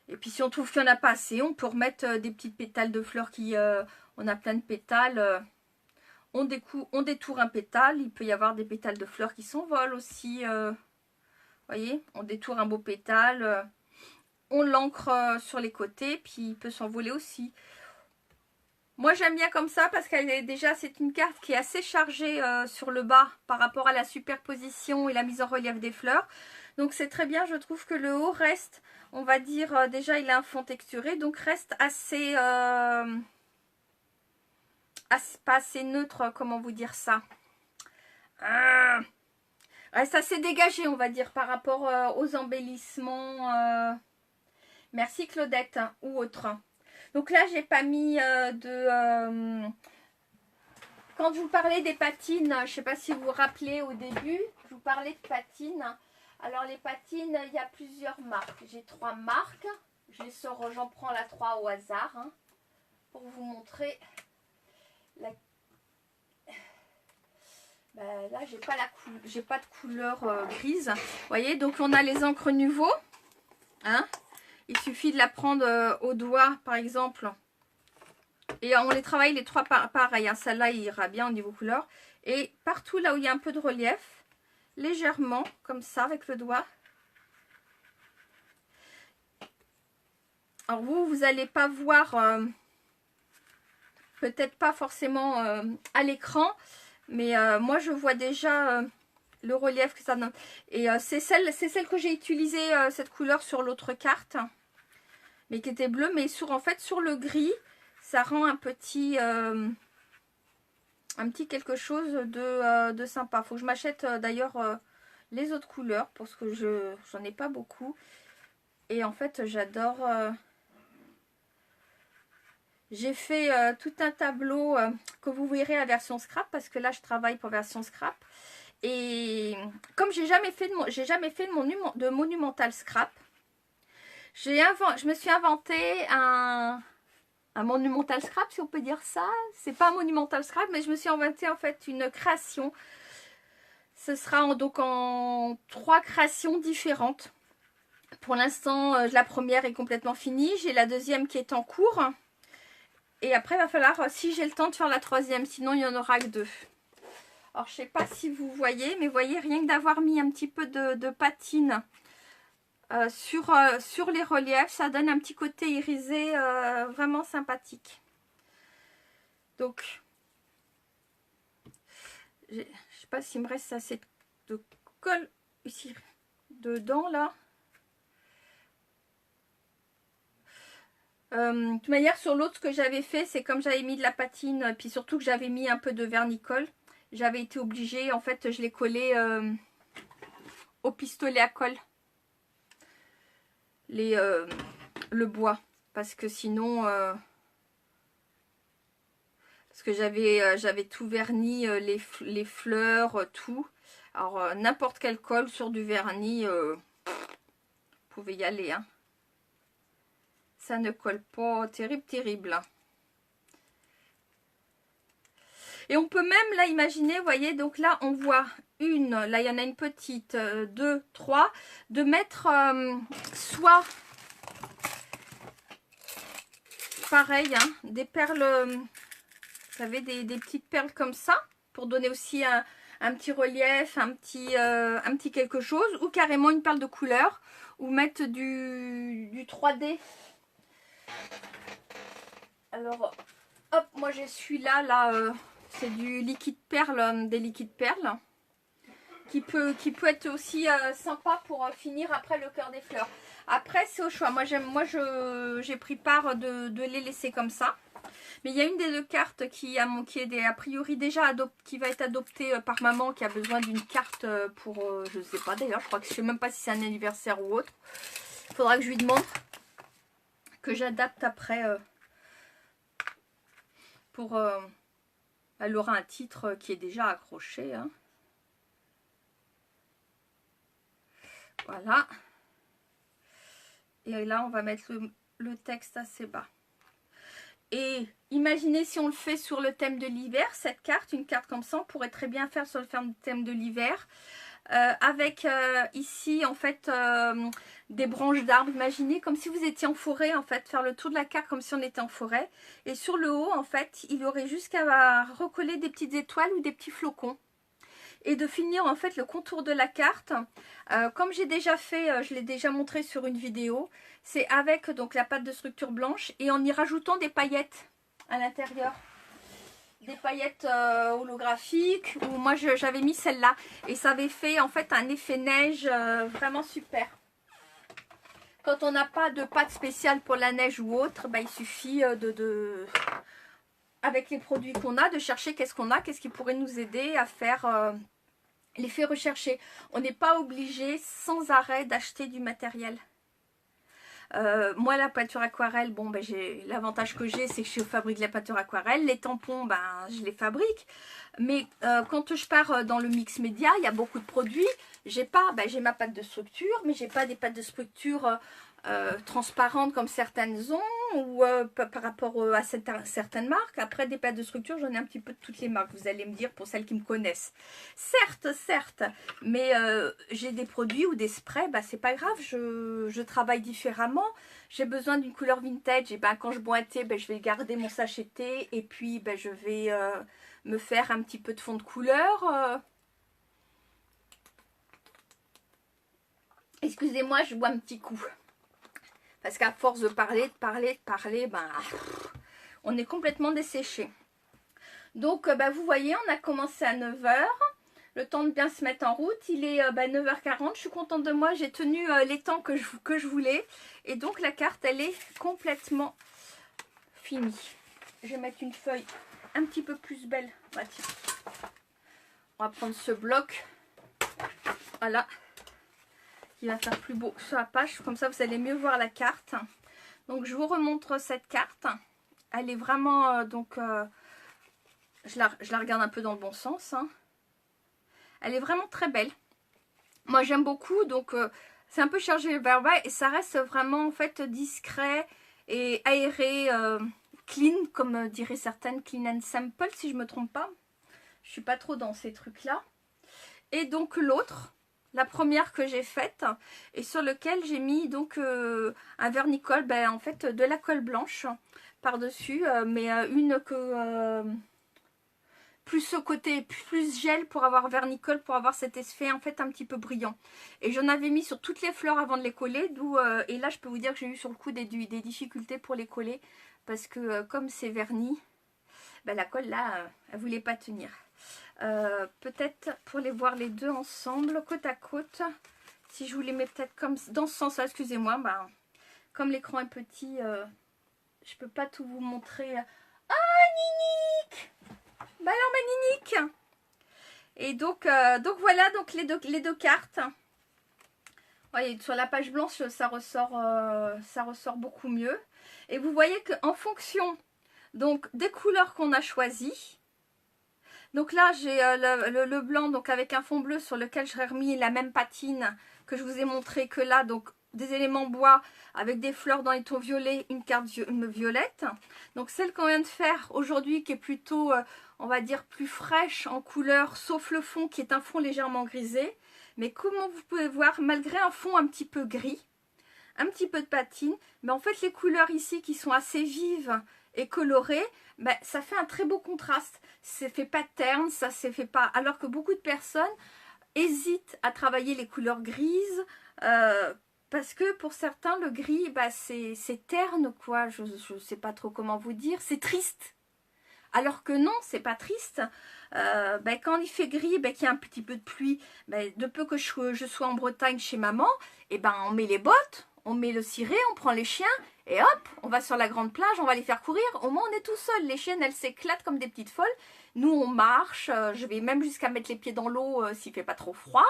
Et puis si on trouve qu'il n'y en a pas assez, on peut remettre des petites pétales de fleurs qui... on a plein de pétales. On détourne un pétale. Il peut y avoir des pétales de fleurs qui s'envolent aussi. Voyez, on détourne un beau pétale. On l'ancre sur les côtés. Puis il peut s'envoler aussi. Moi j'aime bien comme ça parce qu'elle est déjà, c'est une carte qui est assez chargée sur le bas par rapport à la superposition et la mise en relief des fleurs. Donc c'est très bien, je trouve que le haut reste, on va dire, déjà il a un fond texturé, donc reste assez, pas assez neutre, comment vous dire ça, reste assez dégagé, on va dire, par rapport aux embellissements. Merci Claudette, hein, ou autre. Donc là, j'ai pas mis quand je vous parlais des patines, je ne sais pas si vous vous rappelez au début, je vous parlais de patines. Alors les patines, il y a plusieurs marques. J'ai 3 marques. J'en prends la 3 au hasard, hein, pour vous montrer. Ben, là, j'ai pas de couleur grise. Vous voyez, donc on a les encres Nuvo. Hein, il suffit de la prendre au doigt, par exemple. Et on les travaille les 3 pareil. Hein. Celle-là, il ira bien au niveau couleur. Et partout là où il y a un peu de relief, légèrement, comme ça, avec le doigt. Alors vous n'allez pas voir, peut-être pas forcément à l'écran, mais moi je vois déjà le relief que ça donne. Et c'est celle que j'ai utilisée, cette couleur, sur l'autre carte, mais qui était bleue. Mais en fait, sur le gris, ça rend un petit quelque chose de sympa. Faut que je m'achète d'ailleurs les autres couleurs parce que j'en ai pas beaucoup. Et en fait, j'adore. J'ai fait tout un tableau que vous verrez à version scrap parce que là, je travaille pour version scrap. Et comme j'ai jamais fait de monumental scrap, je me suis inventé un monumental scrap, si on peut dire ça. C'est pas un monumental scrap, mais je me suis inventé en fait une création. Ce sera donc en 3 créations différentes. Pour l'instant, la première est complètement finie. J'ai la deuxième qui est en cours. Et après, il va falloir, si j'ai le temps, de faire la troisième. Sinon, il n'y en aura que 2. Alors, je ne sais pas si vous voyez, mais vous voyez, rien que d'avoir mis un petit peu de patine sur les reliefs, ça donne un petit côté irisé vraiment sympathique. Donc, je ne sais pas s'il me reste assez de colle ici, dedans, là. De toute manière, sur l'autre, ce que j'avais fait, c'est comme j'avais mis de la patine, puis surtout que j'avais mis un peu de vernis-colle, j'avais été obligée, en fait, je l'ai collé au pistolet à colle, le bois, parce que sinon, parce que j'avais tout verni, les fleurs, tout. Alors, n'importe quelle colle sur du vernis, vous pouvez y aller, hein. Ça ne colle pas terrible. Et on peut même, là, imaginer, vous voyez, donc là, on voit là, il y en a une petite, 2, 3, de mettre soit, pareil, hein, des perles, vous savez, des petites perles comme ça, pour donner aussi un petit relief, un petit quelque chose, ou carrément une perle de couleur, ou mettre du 3D. Alors, hop, moi j'ai celui-là, c'est du liquide perle, des liquides perles, qui peut être aussi sympa pour finir après le cœur des fleurs. Après, c'est au choix. Moi j'ai pris part de les laisser comme ça. Mais il y a une des 2 cartes qui est a priori déjà qui va être adoptée par maman, qui a besoin d'une carte pour, je sais pas d'ailleurs, je sais même pas si c'est un anniversaire ou autre. Il faudra que je lui demande, que j'adapte après pour... elle aura un titre qui est déjà accroché. Hein. Voilà. Et là, on va mettre le texte assez bas. Et imaginez si on le fait sur le thème de l'hiver, cette carte, une carte comme ça, on pourrait très bien faire sur le thème de l'hiver. Avec ici en fait des branches d'arbres, imaginez comme si vous étiez en forêt, en fait, faire le tour de la carte comme si on était en forêt, et sur le haut en fait il y aurait juste qu'à recoller des petites étoiles ou des petits flocons, et de finir en fait le contour de la carte comme j'ai déjà fait, je l'ai déjà montré sur une vidéo, c'est avec donc la pâte de structure blanche et en y rajoutant des paillettes à l'intérieur. Des paillettes holographiques. Ou moi j'avais mis celle-là. Et ça avait fait en fait un effet neige vraiment super. Quand on n'a pas de pâte spéciale pour la neige ou autre, bah, il suffit avec les produits qu'on a, de chercher qu'est-ce qu'on a, qu'est-ce qui pourrait nous aider à faire l'effet recherché. On n'est pas obligé sans arrêt d'acheter du matériel. Moi la peinture aquarelle, bon ben l'avantage que j'ai, c'est que je fabrique la peinture aquarelle. Les tampons, ben je les fabrique. Mais quand je pars dans le mix média, il y a beaucoup de produits. J'ai ma pâte de structure, mais j'ai pas des pâtes de structure transparentes comme certaines ont, ou par rapport à certaines marques. Après, des pâtes de structure, j'en ai un petit peu de toutes les marques, vous allez me dire, pour celles qui me connaissent. Certes, mais j'ai des produits ou des sprays, bah, c'est pas grave, je travaille différemment. J'ai besoin d'une couleur vintage, et ben quand je bois un thé, ben, je vais garder mon sachet thé, et puis ben, je vais me faire un petit peu de fond de couleur. Excusez-moi, je bois un petit coup. Parce qu'à force de parler, ben, on est complètement desséché. Donc, ben, vous voyez, on a commencé à 9 h. Le temps de bien se mettre en route. Il est 9 h 40. Je suis contente de moi. J'ai tenu les temps que je voulais. Et donc, la carte, elle est complètement finie. Je vais mettre une feuille un petit peu plus belle. Bah, tiens. On va prendre ce bloc. Voilà. Qui va faire plus beau sur la page. Comme ça, vous allez mieux voir la carte. Donc, je vous remontre cette carte. Elle est vraiment... je la regarde un peu dans le bon sens. Hein. Elle est vraiment très belle. Moi, j'aime beaucoup. Donc, c'est un peu chargé vers bas. Et ça reste vraiment, en fait, discret et aéré. Clean, comme diraient certaines. Clean and simple, si je ne me trompe pas. Je suis pas trop dans ces trucs-là. Et donc, l'autre... La première que j'ai faite et sur lequel j'ai mis donc un vernicole, ben, en fait de la colle blanche par-dessus, mais une que plus ce côté plus gel pour avoir vernicole, pour avoir cet effet en fait un petit peu brillant. Et j'en avais mis sur toutes les fleurs avant de les coller, d'où et là je peux vous dire que j'ai eu sur le coup des difficultés pour les coller parce que comme c'est verni, ben, la colle là elle voulait pas tenir. Peut-être pour les voir les deux ensemble côte à côte, si je vous les mets peut-être comme dans ce sens là, excusez-moi, bah, comme l'écran est petit, je peux pas tout vous montrer. Ninique, bah alors ma Ninique. Et donc voilà donc les deux cartes. Voyez, sur la page blanche ça ressort beaucoup mieux. Et vous voyez qu'en fonction donc des couleurs qu'on a choisies. Donc là, j'ai le blanc donc avec un fond bleu sur lequel j'aurais remis la même patine que je vous ai montré que là. Donc des éléments bois avec des fleurs dans les tons violets, une carte violette. Donc celle qu'on vient de faire aujourd'hui qui est plutôt, on va dire, plus fraîche en couleur, sauf le fond qui est un fond légèrement grisé. Mais comme vous pouvez voir, malgré un fond un petit peu gris, un petit peu de patine, mais en fait les couleurs ici qui sont assez vives et colorées, ben, ça fait un très beau contraste. Ça fait pas terne, ça se fait pas. Alors que beaucoup de personnes hésitent à travailler les couleurs grises parce que pour certains le gris, ben, c'est terne quoi. Je sais pas trop comment vous dire. C'est triste. Alors que non, c'est pas triste. Ben, quand il fait gris, ben, qu'il y a un petit peu de pluie, ben, de peu que je sois en Bretagne chez maman, et ben on met les bottes, on met le ciré, on prend les chiens. Et hop, on va sur la grande plage, on va les faire courir. Au moins, on est tout seul. Les chiennes, elles s'éclatent comme des petites folles. Nous, on marche. Je vais même jusqu'à mettre les pieds dans l'eau s'il fait pas trop froid.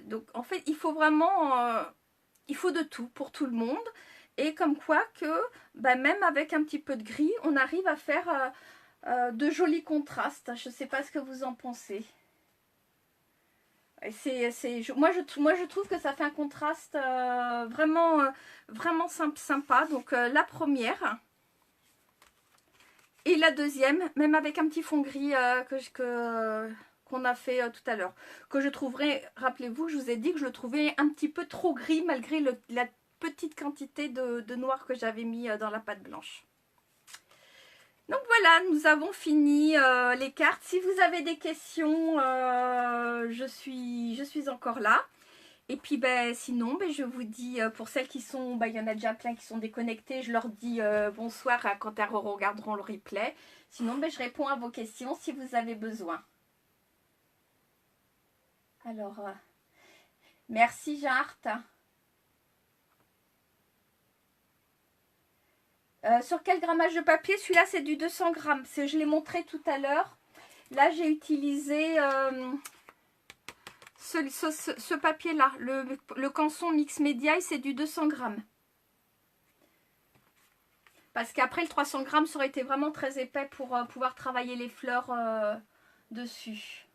Donc, en fait, il faut vraiment... il faut de tout pour tout le monde. Et comme quoi que, bah, même avec un petit peu de gris, on arrive à faire de jolis contrastes. Je ne sais pas ce que vous en pensez. Moi, je trouve que ça fait un contraste vraiment sympa. Donc la première et la deuxième, même avec un petit fond gris qu'on a fait tout à l'heure. Que je trouverais, rappelez-vous, je vous ai dit que je le trouvais un petit peu trop gris malgré la petite quantité de noir que j'avais mis dans la pâte blanche. Donc voilà, nous avons fini les cartes. Si vous avez des questions, je suis encore là. Et puis sinon, je vous dis, pour celles qui sont, il y en a déjà plein qui sont déconnectées, je leur dis bonsoir quand elles regarderont le replay. Sinon, je réponds à vos questions si vous avez besoin. Alors, merci Jarte. Sur quel grammage de papier? Celui-là, c'est du 200 grammes. Je l'ai montré tout à l'heure. Là, j'ai utilisé ce papier-là, le Canson Mix Média, c'est du 200 grammes. Parce qu'après, le 300 grammes, ça aurait été vraiment très épais pour pouvoir travailler les fleurs dessus.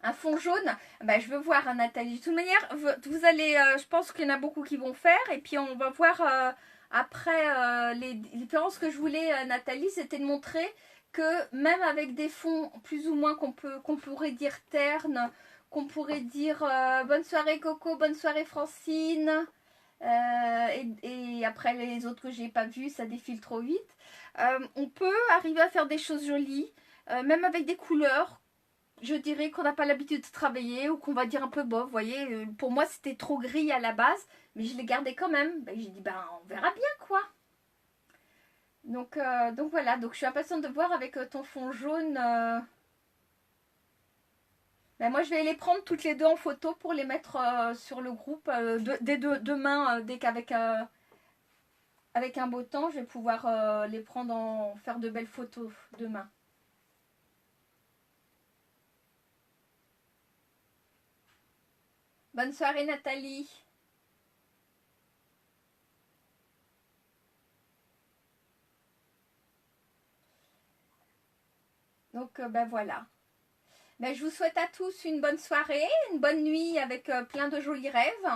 Un fond jaune, je veux voir, Nathalie. De toute manière, vous allez, je pense qu'il y en a beaucoup qui vont faire. Et puis, on va voir après les différences que je voulais, Nathalie, c'était de montrer que même avec des fonds plus ou moins qu'on pourrait dire ternes, qu'on pourrait dire bonne soirée Coco, bonne soirée Francine, et après les autres que j'ai pas vus, ça défile trop vite. On peut arriver à faire des choses jolies, même avec des couleurs. Je dirais qu'on n'a pas l'habitude de travailler ou qu'on va dire un peu bof, vous voyez, pour moi c'était trop gris à la base, mais je l'ai gardé quand même. J'ai dit on verra bien quoi. Donc voilà, donc je suis impatiente de voir avec ton fond jaune. Moi je vais les prendre toutes les deux en photo pour les mettre sur le groupe dès demain, dès qu'avec avec un beau temps, je vais pouvoir les prendre faire de belles photos demain. Bonne soirée Nathalie. Donc voilà. Je vous souhaite à tous une bonne soirée, une bonne nuit avec plein de jolis rêves.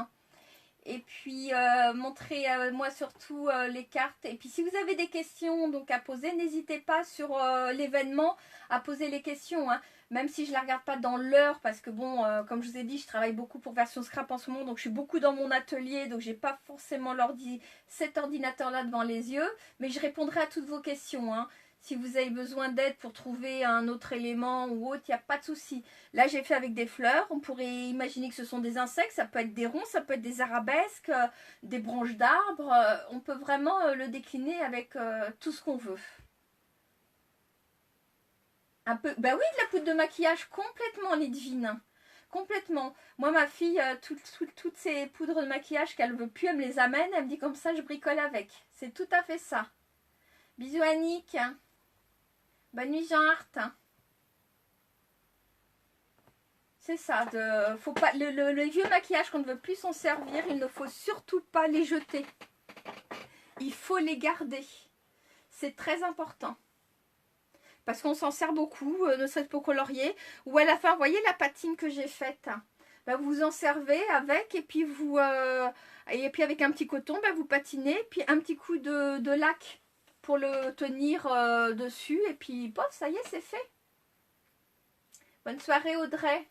Et puis montrez-moi surtout les cartes. Et puis si vous avez des questions donc à poser, n'hésitez pas sur l'événement à poser les questions. Hein. Même si je ne la regarde pas dans l'heure, parce que bon, comme je vous ai dit, je travaille beaucoup pour Version Scrap en ce moment, donc je suis beaucoup dans mon atelier, donc j'ai pas forcément cet ordinateur-là devant les yeux, mais je répondrai à toutes vos questions. Hein. Si vous avez besoin d'aide pour trouver un autre élément ou autre, il n'y a pas de souci. Là, j'ai fait avec des fleurs. On pourrait imaginer que ce sont des insectes. Ça peut être des ronds, ça peut être des arabesques, des branches d'arbres. On peut vraiment le décliner avec tout ce qu'on veut. Un peu, oui, de la poudre de maquillage complètement, Lidvine. Complètement. Moi, ma fille, toutes ces poudres de maquillage qu'elle veut plus, elle me les amène. Elle me dit comme ça, je bricole avec. C'est tout à fait ça. Bisous, Annick. Bonne nuit, Jean-Hart. C'est ça. Faut pas, le vieux maquillage qu'on ne veut plus s'en servir, il ne faut surtout pas les jeter. Il faut les garder. C'est très important. Parce qu'on s'en sert beaucoup, ne serait-ce pour colorier. Ou à la fin, vous voyez la patine que j'ai faite. Vous en servez avec et puis avec un petit coton, vous patinez. Puis un petit coup de lac pour le tenir dessus. Et puis, pof, ça y est, c'est fait. Bonne soirée, Audrey.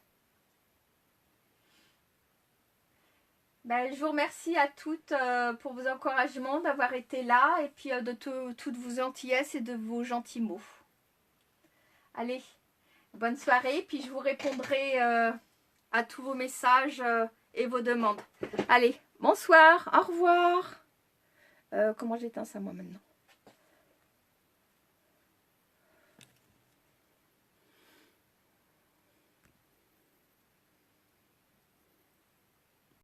Je vous remercie à toutes pour vos encouragements, d'avoir été là. Et puis de toutes vos gentillesses et de vos gentils mots. Allez, bonne soirée. Puis je vous répondrai à tous vos messages et vos demandes. Allez, bonsoir, au revoir. Comment j'éteins ça moi maintenant?